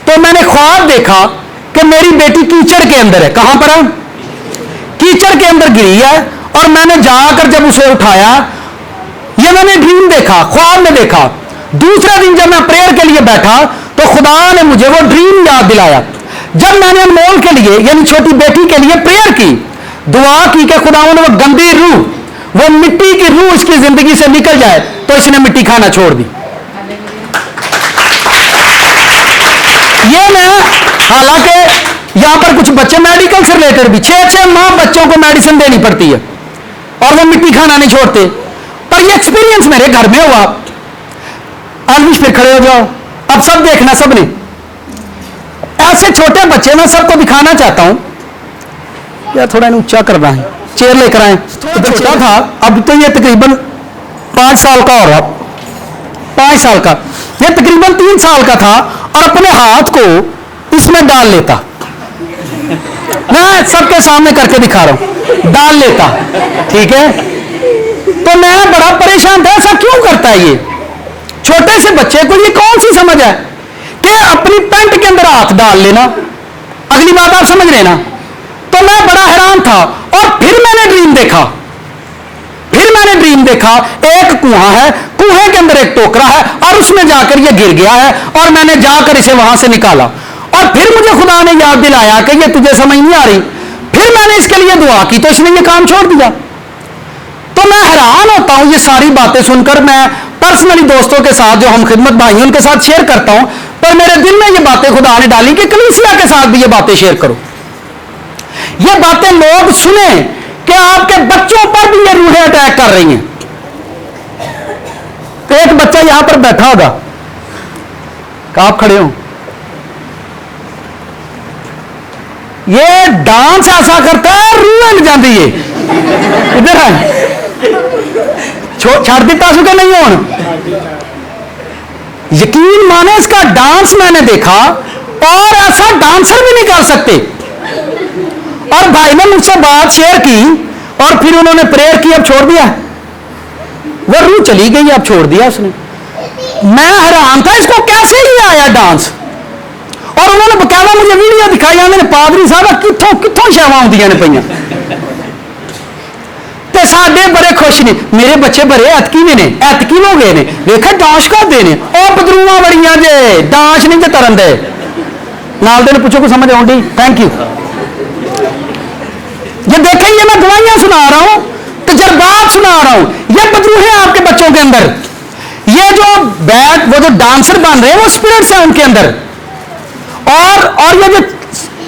तो मैंने ख्वाब देखा कि मेरी बेटी कीचड़ के अंदर है। कहां पर है? कीचड़ के अंदर गिरी है। और मैंने जाकर जब उसे उठाया, यह मैंने ड्रीम देखा, ख्वाब में देखा। दूसरे दिन जब मैं प्रेयर के लिए बैठा तो खुदा ने मुझे वो ड्रीम याद दिलाया। जब मैंने अनमोल के लिए यानी छोटी बेटी के लिए प्रेयर की, दुआ की कि खुदा ने वो गंदी रूह, वो मिट्टी की रूह इसकी जिंदगी से निकल जाए, तो इसने मिट्टी खाना छोड़ दी। ये मैं, हालांकि यहां पर कुछ बच्चे मेडिकल से रिलेटेड भी 6-6 माह बच्चों को मेडिसिन देनी पड़ती है और वो मिट्टी खाना नहीं छोड़ते। पर ये एक्सपीरियंस मेरे घर में हुआ। अलविश फिर खड़े हो जाओ, अब सब देखना, सबने। ऐसे छोटे बच्चे मैं सबको दिखाना चाहता हूं। या थोड़ा ऊंचा करना है, चेयर लेकर आए। छोटा था, अब तो ये तकरीबन 5 साल का हो रहा, 5 साल का। ये तकरीबन 3 साल का था और अपने हाथ को इसमें डाल लेता। मैं सबके सामने करके दिखा रहा हूं, डाल लेता, ठीक है। तो मैं बड़ा परेशान था, ऐसा क्यों करता है ये? छोटे से बच्चे को ये कौन सी समझ है कि अपनी पैंट के अंदर हाथ डाल लेना? अगली बात आप समझ लेना। तो मैं बड़ा हैरान था। और फिर मैंने ड्रीम देखा, एक कुआं है, कुएं के अंदर एक टोकरा है और उसमें जाकर ये गिर गया है और मैंने जाकर इसे वहां से निकाला। और फिर मुझे खुदा ने याद दिलाया कि ये तुझे समझ नहीं आ रही। फिर मैंने इसके लिए दुआ की तो इसने ये काम छोड़ दिया। तो मैं हैरान होता हूं ये सारी बातें सुनकर। मैं पर्सनली दोस्तों के साथ, जो हम खिदमत भाई हैं, उनके साथ शेयर करता हूं। पर मेरे दिल में ये बातें खुदा ने डाली कि कलीसिया के साथ भी ये बातें शेयर करो। ये बातें लोग सुने कि आपके बच्चों पर भी ये रूहें अटैक कर रही हैं। तो एक बच्चा यहां पर बैठा होगा, आप खड़े हो, ये डांस ऐसा करता है रूहें लग जाती है। इधर है, छड़ दिता सुखे नहीं हो। यकीन माने इसका डांस मैंने देखा और ऐसा डांसर भी नहीं कर सकते। और भाई ने मुझसे बात शेयर की और फिर उन्होंने प्रेयर की, अब छोड़ दिया। वो रूह चली गई, अब छोड़ दिया उसने। मैं हैरान था इसको कैसे ही आया डांस। और उन्होंने बकायदा मुझे वीडियो दिखाई, मैंने पादरी साहब कितों कितों शैवां आउंदियां ने पईयां। ते साडे बड़े खुश ने, मेरे बच्चे बड़े ऐतकी भी ने, ऐतकी हो गए ने, देखा डांस करते हैं। और बदरूआ बड़ियां जे डांस नहीं जे तरन दे। नाल दे पूछो को समझ आउंदी? Thank you. ये देखें, ये मैं गवाहियां सुना रहा हूं, तजर्बात सुना रहा हूं। ये बदरूहे आपके बच्चों के अंदर, ये जो वो जो डांसर बन रहे हैं वो स्पिरिट्स है उनके अंदर। और ये जो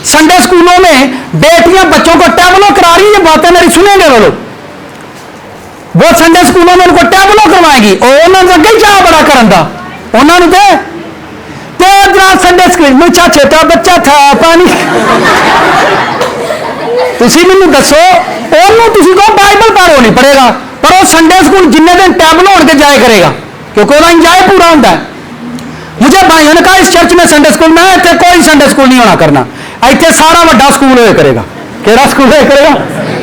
संडे स्कूलों में बेटियां बच्चों को टैबलो करा रही, ये बातें मेरी सुनेंगे वो लोग। वो संडे स्कूलों में उनको टैबलो करवाएगी और उन्होंने अगे जा बड़ा करन दा उन्होंने संडे स्कूल मुझा छोटा बच्चा था पानी। तुसी मैनू दसो, तुसी को बाइबल पढ़ो नहीं पड़ेगा, पर वो संडे स्कूल जिन्ने दिन टैबलो होकर जाए करेगा, क्योंकि वह इंजॉय पूरा होता है। मुझे भाइयों ने कहा इस चर्च में संडे स्कूल में इतने कोई संडे स्कूल नहीं होना करना, इतने सारा वड्डा स्कूल होया करेगा। केड़ा स्कूल होया करेगा?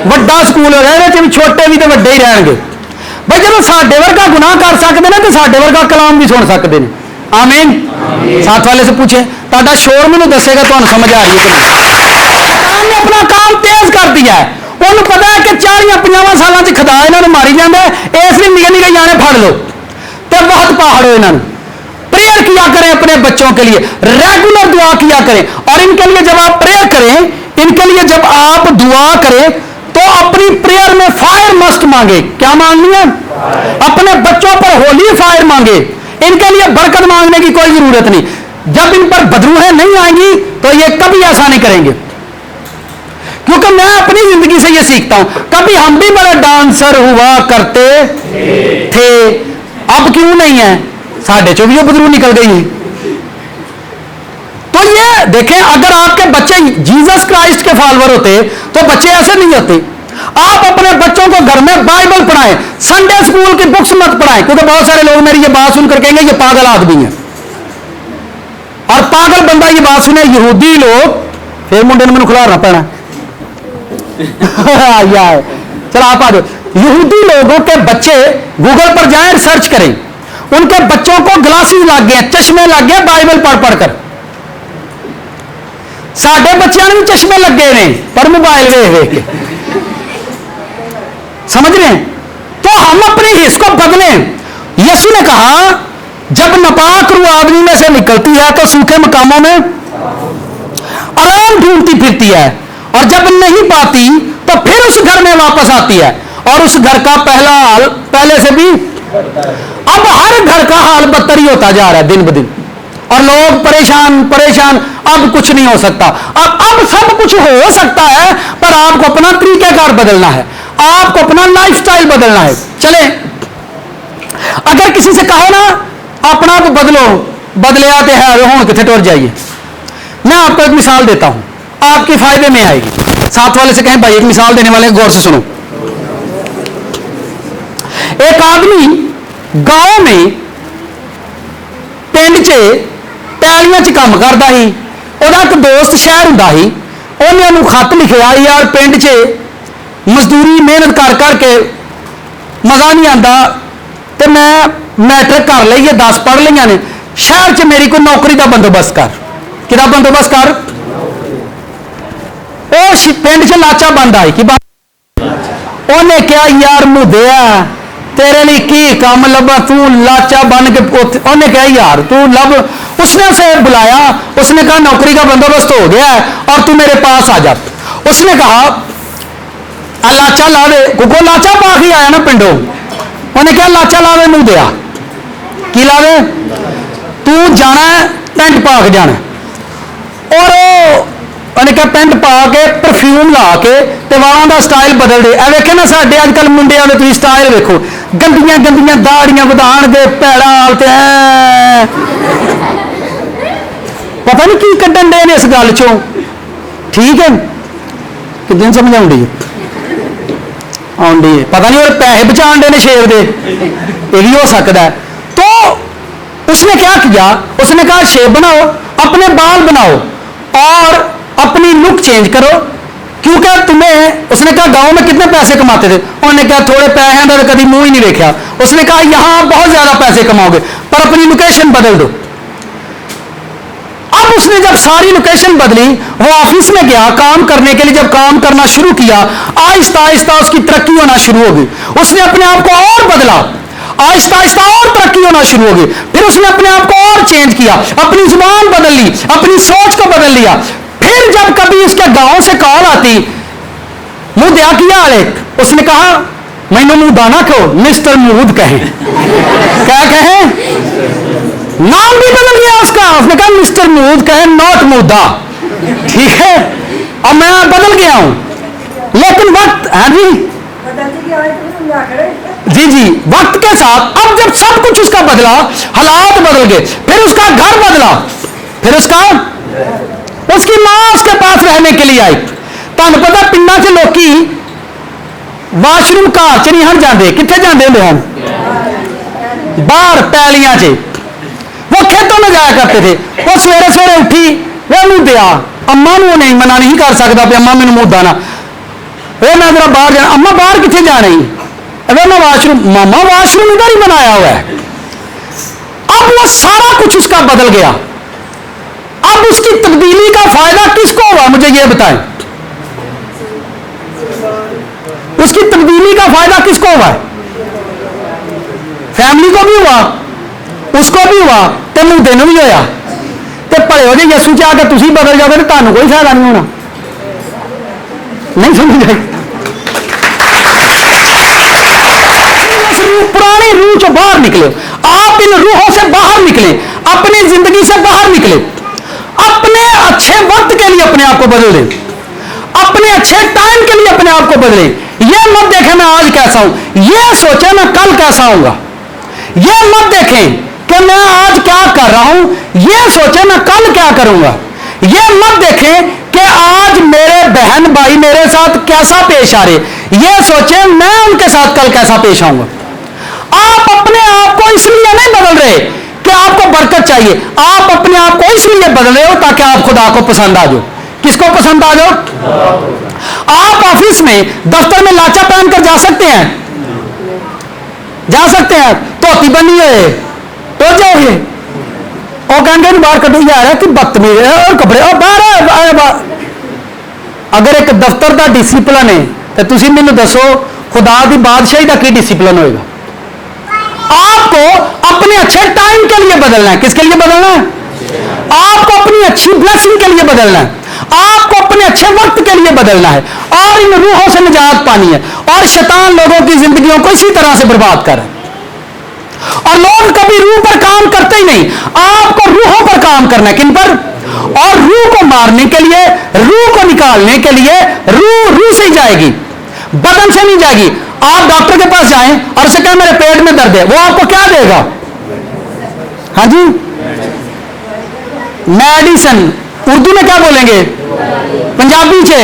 वड्डा स्कूल होगा, ये भी छोटे भी तो वड्डे ही रहेंगे। भाई जो साडे वर्गा गुनाह कर सकते हैं तो साडे वर्गा कलाम भी सुन सकते हैं। आमीन। साथ वाले से पूछे, ताड़ा शोर मैंने दसेगा तो समझ आ रही है कि नहीं? अपना काम तेज कर दिया है। उन्होंने पता है कि 40-50 सालों से खदा इन्होंने मारी जाता है, इसलिए निगे निगे जाने फड़ लो तो बहुत पहाड़ो। इन्होंने प्रेयर किया करें अपने बच्चों के लिए, रेगुलर दुआ किया करें। और इनके लिए जब आप प्रेयर करें, इनके लिए जब आप दुआ करें तो अपनी प्रेयर में फायर मस्ट मांगे। क्या मांगनी है? अपने बच्चों पर होली फायर मांगे। इनके लिए बरकत मांगने की कोई जरूरत नहीं। जब इन पर बदरूहें नहीं आएंगी तो ये कभी ऐसा नहीं करेंगे, क्योंकि मैं अपनी जिंदगी से ये सीखता हूं। कभी हम भी बड़े डांसर हुआ करते थे, अब क्यों नहीं है? साढ़े चो भी बदरू निकल गई है। तो ये देखें, अगर आपके बच्चे जीसस क्राइस्ट के फॉलोअर होते तो बच्चे ऐसे नहीं होते। आप अपने बच्चों को घर में बाइबल पढ़ाएं, संडे स्कूल की बुक्स मत पढ़ाएं, क्योंकि बहुत सारे लोग मेरी ये बात सुनकर कहेंगे ये पागल आदमी है। और पागल बंदा ये बात सुने, यहूदी लोग, फिर मुंडे ने मैंने खुलाना पैना यार, चलो आप आ जाओ। यहूदी लोगों के बच्चे गूगल पर जाएं, सर्च करें, उनके बच्चों को ग्लासेस लग गए, चश्मे लग गए बाइबल पढ़ पढ़कर। साढ़े बच्चों ने भी चश्मे लग गए ने पर मोबाइल देख देख के, समझ रहे हैं? तो हम अपने हिस्से को बदलें। यीशु ने कहा जब नापाक रूह आदमी में से निकलती है तो सूखे मकामों में आराम ढूंढती फिरती है, और जब नहीं पाती तो फिर उस घर में वापस आती है, और उस घर का पहला हाल पहले से भी, अब हर घर का हाल बदतर ही होता जा रहा है दिन ब दिन, और लोग परेशान परेशान। अब कुछ नहीं हो सकता, अब सब कुछ हो सकता है, पर आपको अपना तरीकाकार बदलना है, आपको अपना लाइफस्टाइल बदलना है। चले, अगर किसी से कहो ना अपना आप बदलो, बदले आते हैं कितने टोर जाइए। मैं आपको एक मिसाल देता हूं, आपके फायदे में आएगी। साथ वाले से कहें भाई एक मिसाल देने वाले, गौर से सुनो। एक आदमी गांव में पिंड च पैलियां च काम करता ही, ਉਹਦਾ एक दोस्त शहर हुंदा ही, ਉਹਨੇ ਉਹਨੂੰ खत लिखिया यार पिंड च मजदूरी मेहनत कर करके मजा नहीं आता, तो मैं मैट्रिक कर ली है, 10 पढ़ लिया ने, शहर च मेरी कोई नौकरी का बंदोबस्त कर। किदा बंदोबस्त कर? पिंड च लाचा बंद आई कि उन्हें क्या यार मुद्दे तेरे लिए की काम लभा, तू लाचा बन के, उन्हें कहा यार तू लब। उसने उसे बुलाया, उसने कहा नौकरी का बंदोबस्त हो गया है और तू मेरे पास आ जा। उसने कहा लाचा लावे, क्योंकि लाचा पा के आया ना पिंडो, उन्हें क्या लाचा लावे मुंह दिया की लावे, तू जाना है पेंट पा के जाना, और उन्हें क्या पेंट पा के परफ्यूम ला के ते वालों का स्टाइल बदल दे। वेखे ना साडे अजकल मुंडिया में तुम स्टाइल वेखो, गंदियां गंदियां दाड़ियां वधाण के भैड़ा हालत है, पता नहीं की कड्डन दे इस गल चो। ठीक है कि दिन समझ आउंदी है, पता नहीं और पैसे बचाण दे ने शेर दे, ये भी हो सकता है। तो उसने क्या किया, उसने कहा शेप बनाओ, अपने बाल बनाओ और अपनी लुक चेंज करो, क्योंकि तुम्हें, उसने कहा गांव में कितने पैसे कमाते थे, उन्होंने कहा थोड़े पैसे का कभी मुंह ही नहीं देखा। उसने कहा यहां बहुत ज्यादा पैसे कमाओगे, पर अपनी लोकेशन बदल दो। अब उसने जब सारी लोकेशन बदली, वो ऑफिस में गया काम करने के लिए, जब काम करना शुरू किया आहिस्ता आहिस्ता उसकी तरक्की होना शुरू हो गई। उसने अपने आप को और बदला, आहिस्ता आहिस्ता और तरक्की होना शुरू हो गई। फिर उसने अपने आप को और चेंज किया, अपनी जुबान बदल ली, अपनी सोच को बदल लिया। फिर जब कभी उसके गांव से कॉल आती, मुंह दिया किया हाल, उसने कहा मैंने मुंह दाना कहो, मिस्टर मूद कहे। क्या कहे? नाम भी बदल गया उसका, उसने कहा मिस्टर मूद कहे, नॉट मुद्दा। ठीक है, अब मैं बदल गया हूं, लेकिन वक्त है जी जी वक्त के साथ अब जब सब कुछ उसका बदला, हालात बदल गए, फिर उसका घर बदला, फिर उसकी मां उसके पास रहने के लिए आई। तुहानू पता पिंडा च लोकी वाशरूम घर च नहीं हन जाते, कितने जाते होंगे हम? बाहर पैलियां च। वो खेतों में जाया करते थे, वो सवेरे सवेरे उठी, वो मुंह दिया, अम्मा नू नहीं मना नहीं कर सकता भी अम्मा मैनू मुंह दाना, वो मैं जरा बाहर जाना, अम्मा बाहर कितने जाना ही, अरे मैं वाशरूम, मामा वाशरूम इधर ही बनाया हुआ है। अब वो सारा कुछ उसका बदल गया। अब उसकी तब्दीली का फायदा किसको हुआ, मुझे ये बताएं? उसकी तब्दीली का फायदा किसको हुआ? फैमिली को भी हुआ, उसको भी हुआ, तो मुद्दे भी होया। तो भले हो जाए यसू च आके तुम बदल जाओगे तो तुहानू कोई फायदा नहीं होना। नहीं समझ आई? पुरानी रूह से बाहर निकले, आप इन रूहों से बाहर निकले, अपनी जिंदगी से बाहर निकले, अपने अच्छे वक्त के लिए अपने आप को बदले, अपने अच्छे टाइम के लिए अपने आप को बदले। ये मत देखें मैं आज कैसा हूं, ये सोचे मैं कल कैसा होऊंगा। ये मत देखें कि मैं आज क्या कर रहा हूं, ये सोचे मैं कल क्या करूंगा। ये मत देखें कि आज मेरे बहन भाई मेरे साथ कैसा पेश आ रहे, ये सोचें मैं उनके साथ कल कैसा पेश आऊंगा। आप अपने आप को इसलिए नहीं बदल रहे कि आपको बरकत चाहिए, आप अपने आप को इसलिए बदल रहे हो ताकि आप खुदा को पसंद आ जाओ। किसको पसंद आ जाओ? आप ऑफिस में दफ्तर में लाचा पहनकर जा सकते हैं, जा सकते हैं, धोती बनी है तो जाओगे, और कहेंगे बाहर कटो जा रहा है कि बदतमीज है और कपड़े और बाहर। अगर एक दफ्तर का डिसिप्लिन है तो तुम मैनू दसो खुदा की बादशाही का की डिसिप्लिन होएगा? आपको अपने अच्छे टाइम के लिए बदलना है। किसके लिए बदलना है? आपको अपनी अच्छी ब्लेसिंग के लिए बदलना है, आपको अपने अच्छे वक्त के लिए बदलना है, और इन रूहों से निजात पानी है। और शैतान लोगों की जिंदगियों को इसी तरह से बर्बाद कर रहा है। और लोग कभी रूह पर काम करते ही नहीं, आपको रूहों पर काम करना है। किन पर? और रूह को मारने के लिए, रूह को निकालने के लिए, रूह से ही जाएगी, बदन से नहीं जाएगी। आप डॉक्टर के पास जाएं और उसे कहें मेरे पेट में दर्द है, वो आपको क्या देगा? हाँ जी, मेडिसिन। उर्दू में क्या बोलेंगे? पंजाबी से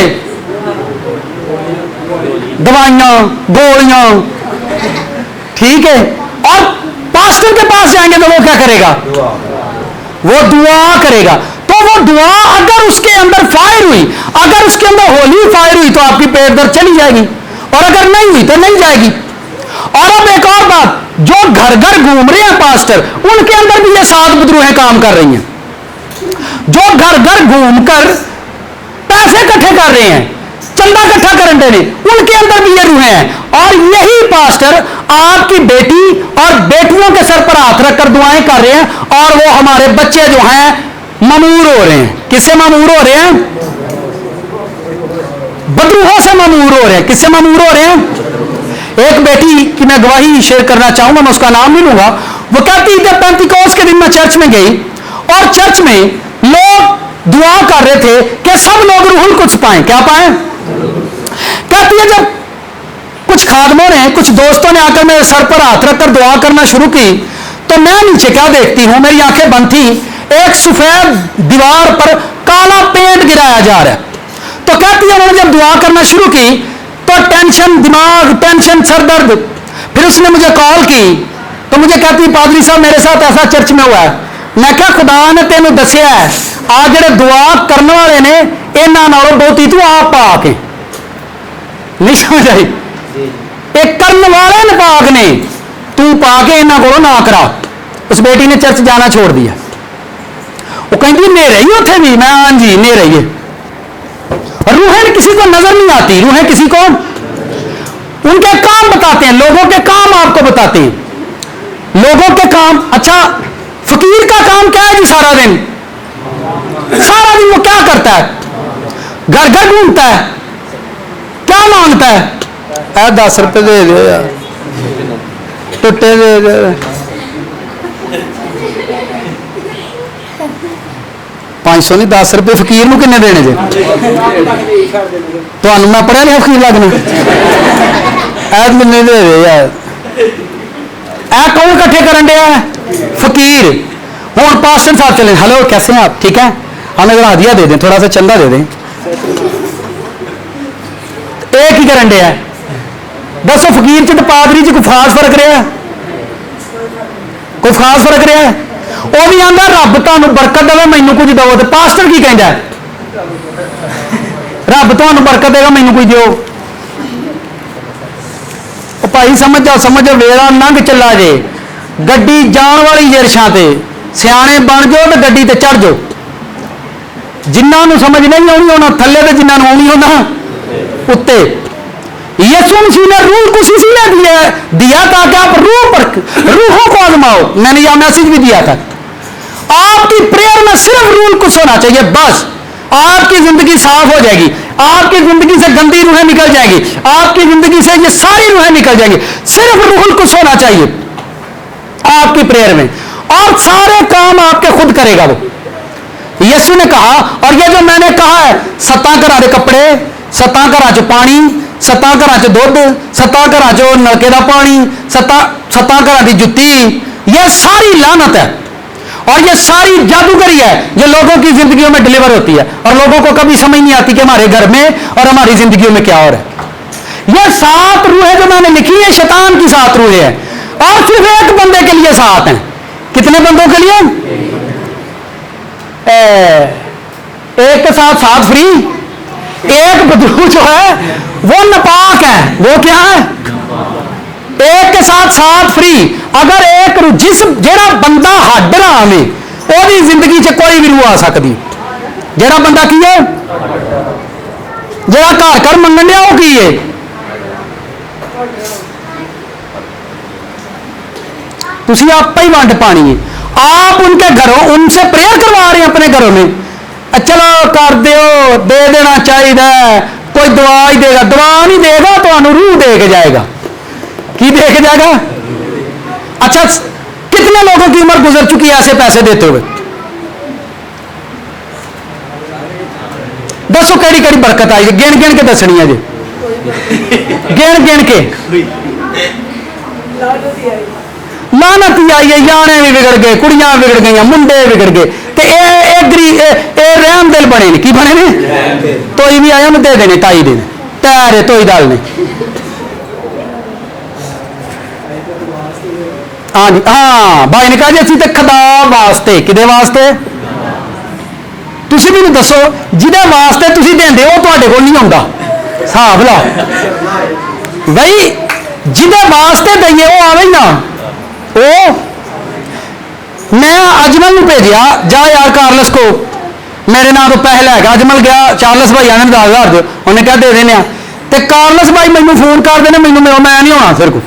दवाइयां, गोलियां, ठीक है। और पास्टर के पास जाएंगे तो वो क्या करेगा? वो दुआ करेगा। तो वो दुआ अगर उसके अंदर फायर हुई, अगर उसके अंदर होली फायर हुई तो आपकी पेट दर्द चली जाएगी, और अगर नहीं हुई तो नहीं जाएगी। और अब एक और बात, जो घर घर घूम रहे हैं पास्टर, उनके अंदर भी ये 7 बदरूहें काम कर रही हैं। जो घर घर घूमकर पैसे इकट्ठे कर रहे हैं, चंदा इकट्ठा कर रहे हैं, उनके अंदर भी ये रूहें हैं। और यही पास्टर आपकी बेटी और बेटियों के सर पर हाथ रखकर दुआएं कर रहे हैं, और वो हमारे बच्चे जो हैं ममूर हो रहे हैं। किससे ममूर हो रहे हैं? बदरूहों से ममूर हो रहे हैं। किससे ममूर हो रहे हैं? एक बेटी की मैं गवाही शेयर करना चाहूंगा, मैं उसका नाम नहीं लूंगा। वो कहती है जब पेंतिकोस्त के दिन मैं चर्च में गई, और चर्च में लोग दुआ कर रहे थे कि सब लोग रूहुल कुछ पाएं। क्या पाएं? कहती है जब कुछ खादमों ने, कुछ दोस्तों ने आकर मेरे सर पर हाथ रखकर दुआ करना शुरू की, तो मैं नीचे क्या देखती हूं, मेरी आंखें बंद थी, एक सफेद दीवार पर काला पेंट गिराया जा रहा है। तो कहती है उन्होंने जब दुआ करना शुरू की तो टेंशन, दिमाग टेंशन, सर दर्द। फिर उसने मुझे कॉल की तो मुझे कहती पादरी साहब मेरे साथ ऐसा चर्च में हुआ है। मैं क्या खुदा ने तेन दसिया है, आ जेडे दुआ करने वाले ने इन्हां नालों बहुती तू आप पाक है। नहीं समझ आई? एक करने वाले ने पाक ने, तू पाके इन्हां को ना करा। उस बेटी ने चर्च जाना छोड़ दिया। वो कहती नहीं रही उथे भी। मैं हाँ जी नहीं रही है। रूहें किसी को नजर नहीं आती, रूहें किसी को उनके काम बताते हैं, लोगों के काम आपको बताते हैं, लोगों के काम। अच्छा, फकीर का काम क्या है जी? सारा दिन वो क्या करता है? घर घर घूमता है, क्या मांगता है? 10 रुपए दे दो यार, टुटे दे दो। $500 नहीं, 10 रुपए फकीर नूं किन्ने देने जे? तुहानूं मैं पढ़िया लिखा फकीर लगना? ऐद मैनूं दे दे यार। ऐ कौन इकट्ठे करन दिया? फकीर। हुण पास्टर साहब चले, हेलो कैसे हैं आप? ठीक है, हमें जरा हदिया दे दें, थोड़ा सा चंदा दे दें। एक ही करन दिया? दसो फकीर च ते पादरी च कोई खास फर्क रहा? कोई खास फर्क रहा? वो भी आंदा रब तुहानूं बरकत देवे, मैनूं कुछ दवो। ते पास्टर की कहंदा है? रब तुहानूं बरकत देगा, मैनूं कुछ दिओ। भाई समझ जाओ, वेला लंघ चला जे, गड्डी जान वाली जिरशां ते, सियाणे बन जाओ तो गड्डी ते चढ़ जाओ। जिन्होंने समझ नहीं आनी उन्होंने थले, तो जिन्होंने आनी होना उत्ते। यीशु मसीह ने रूह कुछ इसीलिए दिया ताकि आप रूहों को आजमाओ। मैंने यह मैसेज भी दिया था। आपकी प्रेयर में सिर्फ रूह कुछ होना चाहिए, बस आपकी जिंदगी साफ हो जाएगी, आपकी जिंदगी से गंदी रूहें निकल जाएगी, आपकी जिंदगी से ये सारी रूहें निकल जाएंगी। सिर्फ रूहुल कुछ होना चाहिए आपकी प्रेयर में, और सारे काम आपके खुद करेगा वो। यीशु ने कहा, और ये जो मैंने कहा है, 7 घरां दे कपड़े, 7 घरां च पानी, 7 घरां च दुध, 7 घरां च नलके का पानी, 7 घरां की जुत्ती, यह सारी लानत है। और ये सारी जादूगरी है जो लोगों की जिंदगियों में डिलीवर होती है, और लोगों को कभी समझ नहीं आती कि हमारे घर में और हमारी जिंदगियों में क्या हो रहा है। ये 7 रूहें जो मैंने लिखी है, शैतान की 7 रूहें हैं, और सिर्फ एक बंदे के लिए 7 हैं। कितने बंदों के लिए? एक के साथ 7 फ्री। एक बदरू जो है वो नापाक है, वो क्या है? एक के साथ 7 फ्री। अगर एक जिस जेड़ा बंदा हड रहा में ओदी जिंदगी च कोई भी रूह आ सकती। जेड़ा बंदा की है, जेड़ा घर घर मंगन दिया वो की है? तुसी आप ही वंड पानी है। आप उनके घरों उनसे प्रेयर करवा रहे हैं अपने घरों में, चलो कर दो, दे देना चाहिए, कोई दवा ही देगा। दवा नहीं देगा तो रूह दे के जाएगा। की दे के जाएगा? अच्छा, कितने लोगों की उम्र गुजर चुकी है ऐसे पैसे देते हुए? दसो केड़ी केड़ी बरकत आई है? गिन गिन के दसनी है जी, गिन गिन के। लानती आई है, याने भी बिगड़ गए, कुड़ियां बिगड़ गई, मुंडे बिगड़ गए, तो रहम दिल बने ने। की बने ने? तोई भी आया दे देने, ताई देने तैयार तोई दाल ने। हाँ जी, हाँ भाई ने कहा जी असी तो खुदा वास्ते। किदे वास्ते? तुसी भी दसो जिदे वास्ते तुसी देंदे हो तुहाडे कोल नहीं आउंदा। हिसाब लाओ भाई, जिदे वास्ते दईए वो आवे ना। मैं अजमल नूं भेजिया, जा यार कार्लस को मेरे नाम तो पैसे लैगा। अजमल गया, चार्लस भाई आने 10,000 दो, उन्हें क्या दे देने। ते कार्लस भाई मैनू फोन कर देने, मैनू मैं नहीं होना फिर को,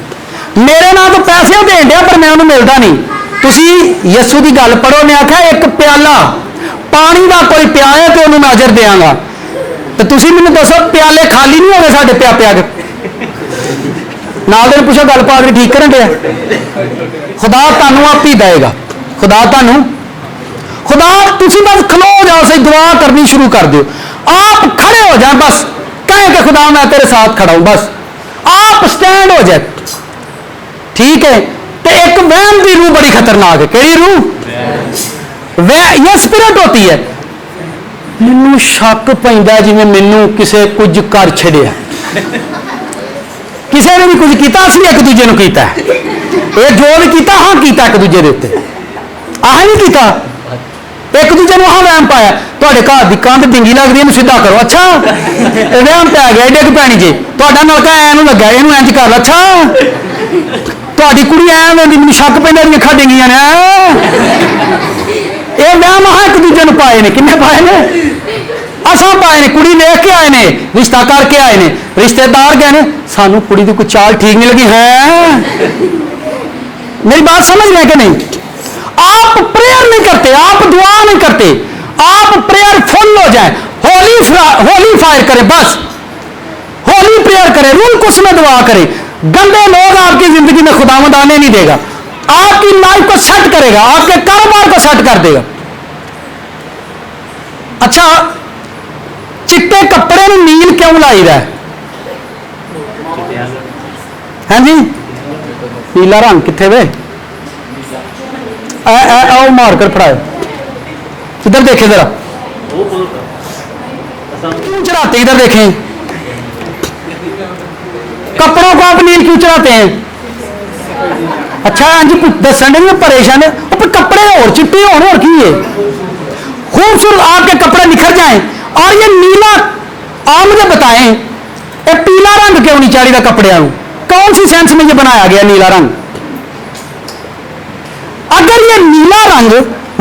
मेरे नाम तो पैसे देन दिया पर मैं उन्हें मिलता नहीं। तुसी यस्सू की गल पढ़ो, ने आख्या एक प्याला पानी का कोई पिया है तो उन्होंने मैं अजर देंगा। तो तुसी मैनू दसो प्याले खाली नहीं हो गए साढ़े पिया पिया के? नाल दे पूछो गल पादरी ठीक करन दिया? खुदा तुहानू आप ही देगा। खुदा तुसी बस खलो जाओ, सही दुआ करनी शुरू कर दो, आप खड़े हो जाए, बस कहें कि खुदा मैं तेरे साथ खड़ा हूं, बस आप स्टैंड हो जाए, ठीक है। तो एक वहम की रूह बड़ी खतरनाक है। केड़ी रूह? यह स्पिरिट होती है। मैनू शक पैंदा जिवें मैनू किसे कुछ कर छड़िया, किसी ने भी कुछ किया, असं एक दूजे को किया, ये जो भी किया हाँ किया एक दूजे के उत्ते, आह नहीं किया एक दूजे को हाँ वहम पाया। थोड़े घर की कंध डिंगी लगती है, सीधा करो, अच्छा वहम पै गया, डिग पैनी जी, थोड़ा नलका ऐनू लगा, इनू इंज कर लो, अच्छा थोड़ी कुड़ी ऐन आती, मैं शक पैदा दी अखा डिंगियां ने, ये वहम हाँ एक दूजे को पाए ने। किन्ने पाए ने? असा पाए ने। कुड़ी देख के आए ने, रिश्ता करके आए ने, रिश्तेदार गए ने, सानू कुड़ी की कोई चाल ठीक नहीं लगी है। मेरी बात समझ रहे कि नहीं? आप प्रेयर नहीं करते, आप दुआ नहीं करते, आप प्रेयर फुल हो जाए, होली फायर करें, बस होली प्रेयर करें, रूल कुछ में दुआ करें। गंदे लोग आपकी जिंदगी में खुदावंद आने नहीं देगा, आपकी लाइफ को सेट करेगा, आपके कारोबार को सेट कर देगा। अच्छा, चिट्टे कपड़े में नील क्यों लाई रहा है जी? नीला रंग किथे वे? आओ मार कर फड़ाओ, इधर देखे जरा, चढ़ाते इधर देखें, कपड़ों को आप नील क्यों चढ़ाते हैं? अच्छा हाँ जी, कुछ दसन में परेशान है, कपड़े और चिट्टे और की है, खूबसूरत आपके कपड़े निखर जाएं। और ये नीला आप मुझे बताएं, ये पीला रंग क्यों नहीं चाहिए कपड़े? कौन सी सेंस में ये बनाया गया नीला रंग? अगर ये नीला रंग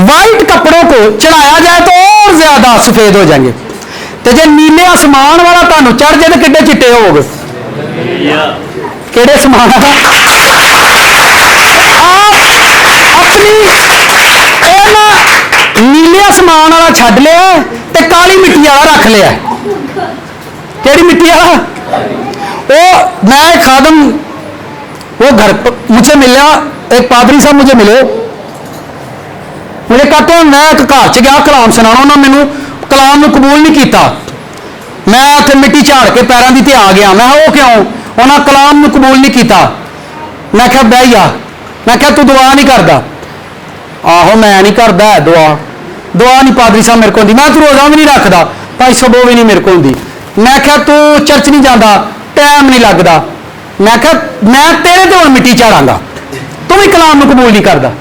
वाइट कपड़ों को चढ़ाया जाए तो और ज्यादा सफेद हो जाएंगे, तो जो नीले आसमान वाला तुहानू चढ़ जाए तो किड्डे चिट्टे होगे? केड़े समान? नीले आसमान वाला छड्ड लिया ते काली मिट्टी वाला रख लिया। केड़ी मिट्टी वाला? वो मैं एक खादम, वो घर मुझे मिला, एक पादरी साहब मुझे मिले, मुझे कहते हैं मैं एक घर च गया कलाम सुनाना, उन्होंने मैनू कलाम में कबूल नहीं किया, मैं उत्थे मिट्टी झाड़ के पैरों की ते आ गया। मैं वो क्यों? उन्होंने कलाम में कबूल नहीं किया। मैं क्या बह जा, मैं क्या तू दुआ नहीं करता? आहो मैं नहीं करता है दुआ, दुआ नहीं पादरी साहब मेरे को होंगी, मैं तो रोजा भी नहीं रखता, भाई सबो भी नहीं मेरे को होंगी। मैं क्या तू चर्च नहीं जाता, टाइम नहीं लगता, मैं क्या मैं तेरे तो मिट्टी चाड़ांगा, तू भी कलाम में कबूल नहीं करता।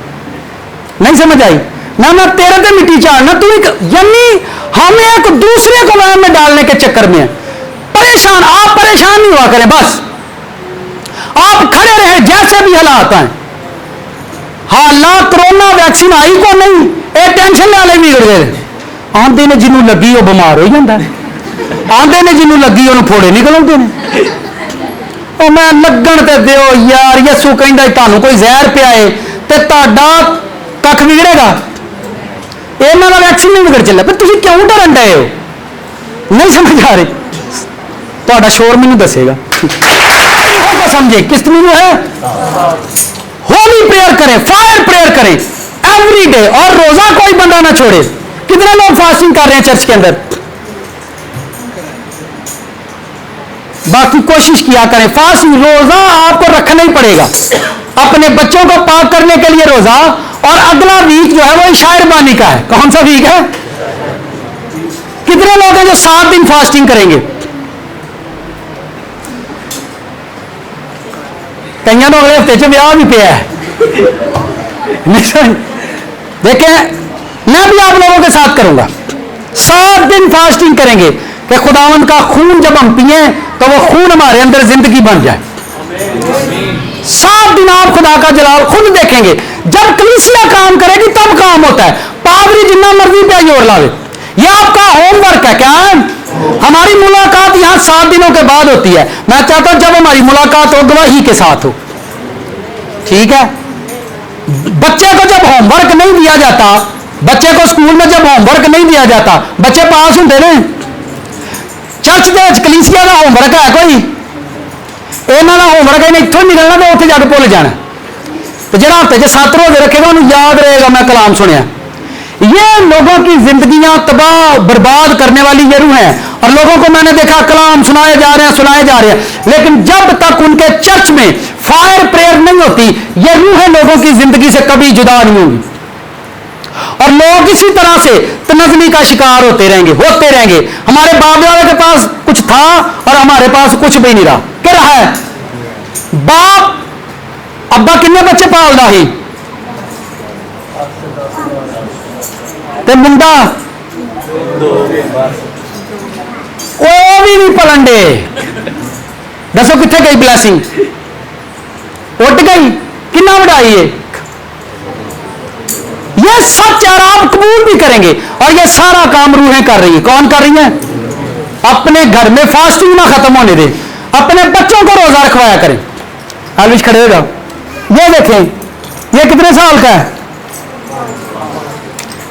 नहीं समझ आई? मैं तेरे ते मिट्टी चाड़ना, तू यानी हम एक दूसरे को वहम में डालने के चक्कर में है। परेशान, आप परेशान नहीं हुआ करें, बस आप खड़े रहे जैसे भी हालात हैं। हालात कोरोना वैक्सीन आई को नहीं, ये टेंशन वाले भी बिगड़ गए। आंदे ने जिन्हों लगी वो बीमार हो जाता है, आंदे ने जिन्हों लगी उन्होंने फोड़े निकल आते हैं। और मैं लगन ते दियो यार, यसू कहता तुहानू कोई जहर पिया है तो तुहाडा कख बिगड़ेगा, इन्हों का वैक्सीन नहीं बिगड़ चलिया, पर तुम क्यों डरन डे हो? नहीं समझ आ रही? तुहाडा शोर मैनू दसेगा, समझे किस मीनू है। होली प्रेयर करें, फायर प्रेयर करें एवरी डे, और रोजा कोई बंदा ना छोड़े। कितने लोग फास्टिंग कर रहे हैं चर्च के अंदर? बाकी कोशिश किया करें, फास्टिंग रोजा आपको रखना ही पड़ेगा, अपने बच्चों को पाक करने के लिए रोजा। और अगला वीक जो है वो शायर बानी का है। कौन सा वीक है? कितने लोग हैं जो 7 दिन फास्टिंग करेंगे? कईयों को अगले हफ्ते ब्याह भी पिया है। देखें, मैं भी आप लोगों के साथ करूंगा, 7 दिन फास्टिंग करेंगे कि खुदावंद का खून जब हम पिए तो वो खून हमारे अंदर जिंदगी बन जाए। 7 दिन आप खुदा का जलाल खुद देखेंगे। जब कलीसिया काम करेगी तब काम होता है, पादरी जितना मर्जी पे जोर लावे। ये आपका होमवर्क है। क्या है? हमारी मुलाकात यहां 7 दिनों के बाद होती है। मैं चाहता हूं जब हमारी मुलाकात हो गवाही के साथ हो, ठीक है? बच्चे को जब होमवर्क नहीं दिया जाता, बच्चे को स्कूल में जब होमवर्क नहीं दिया जाता, बच्चे पास होंगे ने। चर्च के कलीसिया का होमवर्क है कोई? इन्हों का होमवर्क इन्हें इतों निकलना तो उत्थे जाके भुल जाना। तो जो हफ्ते 7 रोजे रखेगा उन्हें याद रहेगा मैं कलाम सुनिया। ये लोगों की जिंदगियां तबाह बर्बाद करने वाली ये रूह है। और लोगों को मैंने देखा कलाम सुनाए जा रहे हैं, लेकिन जब तक उनके चर्च में फायर प्रेयर नहीं होती, ये रूहें लोगों की जिंदगी से कभी जुदा नहीं होंगी। और लोग इसी तरह से तनज़मी का शिकार होते रहेंगे। हमारे बाप दादा के पास कुछ था और हमारे पास कुछ भी नहीं रहा। क्या रहा है? बाप अब्बा किन्ने बच्चे पालदा ही ते मुंडा वो भी नहीं पलन डे। दसो कितने गई ब्लैसिंग? उठ गई। कितना बढ़ाई है? ये सच है, आप कबूल भी करेंगे। और ये सारा काम रूहें कर रही है। कौन कर रही है? अपने घर में फास्टिंग ना खत्म होने दे, अपने बच्चों को रोजा रखवाया करें। आलविश खड़े हो जाओ। ये देखें, ये कितने साल का है?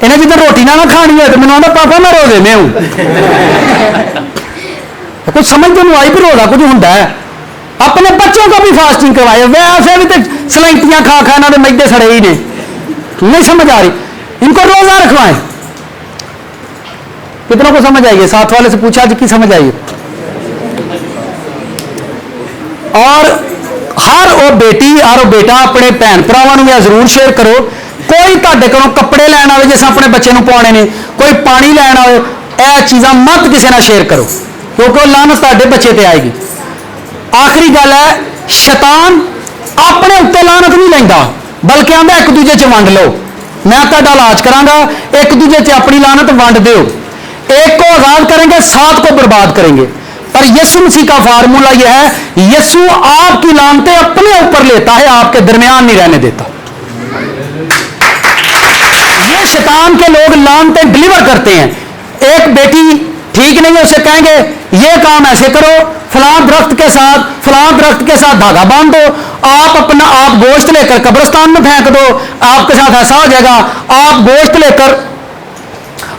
इन्हें जिधर रोटी ना खानी है तो मैंने आना पापा मैं रोजे में हूं। कुछ समझ तो नहीं आई भी रोजा कुछ होता है। अपने बच्चों को भी फास्टिंग करवाए। वैसे भी तो सलाइटियां खा खा ना मैदे सड़े ही ने। नहीं समझ आ रही? इनको रोजा रखवाएं। कितनों को समझ आइए? साथ वाले से पूछा जी की समझ आइए। और हर वो बेटी और वो बेटा अपने भैन भरावां नूं जरूर शेयर करो। कोई तुहाडे कोलों कपड़े लैण आवे जिस अपने बच्चे नूं पाउणे ने, कोई पानी लैण आवे, यह चीज़ां मत किसी नाल शेयर करो क्योंकि लानत तुहाडे बच्चे ते आएगी। आखिरी गल है, शैतान अपने उत्ते लानत नहीं लैंदा बल्कि आंदा एक दूजे च वंड लो। मैं तुहाडा इलाज करांगा, एक दूजे च अपनी लानत वंड दो। एक को आजाद करेंगे, 7 को बर्बाद करेंगे। पर यीशु मसीह का फार्मूला यह है, यीशु आपकी लानतें अपने ऊपर लेता है, आपके दरमियान नहीं रहने देता। ये शैतान के लोग लानतें डिलीवर करते हैं। एक बेटी ठीक नहीं है, उसे कहेंगे ये काम ऐसे करो, फलां दरख्त के साथ धागा बांध दो, आप गोश्त लेकर कब्रिस्तान में फेंक दो, आपके साथ ऐसा हो जाएगा। आप गोश्त लेकर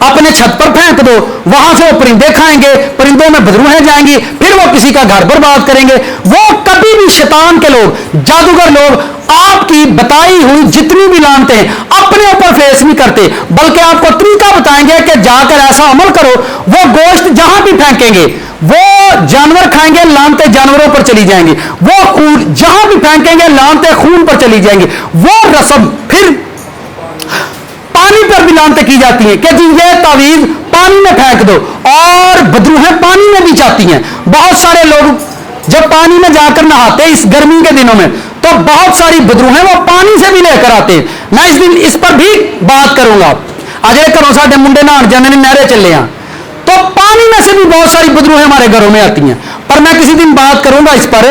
अपने छत पर फेंक दो, वहां से वो परिंदे खाएंगे, परिंदों में बदरूहें जाएंगी, फिर वो किसी का घर बर्बाद करेंगे। वो कभी भी शैतान के लोग, जादूगर लोग आपकी बताई हुई जितनी भी लानते हैं अपने ऊपर फेस नहीं करते, बल्कि आपको तरीका बताएंगे कि जाकर ऐसा अमल करो। वो गोश्त जहां भी फेंकेंगे वो जानवर खाएंगे, लानते जानवरों पर चली जाएंगी। वो खून जहां भी फेंकेंगे लानते खून पर चली जाएंगी। वो रस्म फिर पानी पर भी लानतें की जाती हैं कि जी ये तावीज पानी में फेंक दो, और बदरूहें पानी में भी जाती हैं। बहुत सारे लोग जब पानी में जाकर नहाते इस गर्मी के दिनों में, तो बहुत सारी बदरूहें वो पानी से भी लेकर आते हैं। मैं इस दिन इस पर भी बात करूंगा। अजय घरों साढ़े मुंडे नहान जाने ने नहरे चले हैं, तो पानी में से भी बहुत सारी बदरूहें हमारे घरों में आती हैं। पर मैं किसी दिन बात करूंगा इस पर,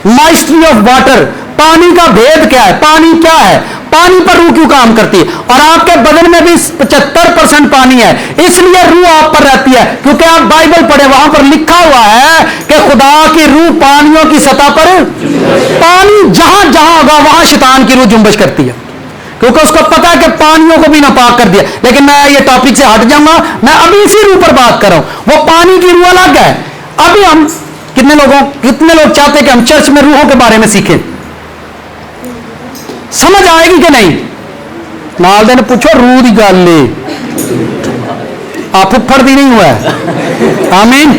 माइस्ट्री ऑफ वाटर, पानी का भेद क्या है, पानी क्या है, पानी पर रूह क्यों काम करती है। और आपके बदन में भी 75% पानी है, इसलिए रूह आप पर रहती है, क्योंकि आप बाइबल पढ़े, वहां पर लिखा हुआ है कि खुदा की रूह पानियों की सतह पर, पानी जहां जहां होगा वहां शैतान की रूह जुम्बश करती है, क्योंकि उसको पता है कि पानियों को भी नापाक कर दिया। लेकिन मैं ये टॉपिक से हट जाऊंगा, मैं अभी इसी रूह पर बात कर रहा हूं। वो पानी की रूह अलग है। अभी हम कितने लोग चाहते हैं कि हम चर्च में रूहों के बारे में सीखें? समझ आएगी कि नहीं? नाल दे ने पूछो रूह की गल आप फुफड़ दी नहीं हुआ है। आमीन।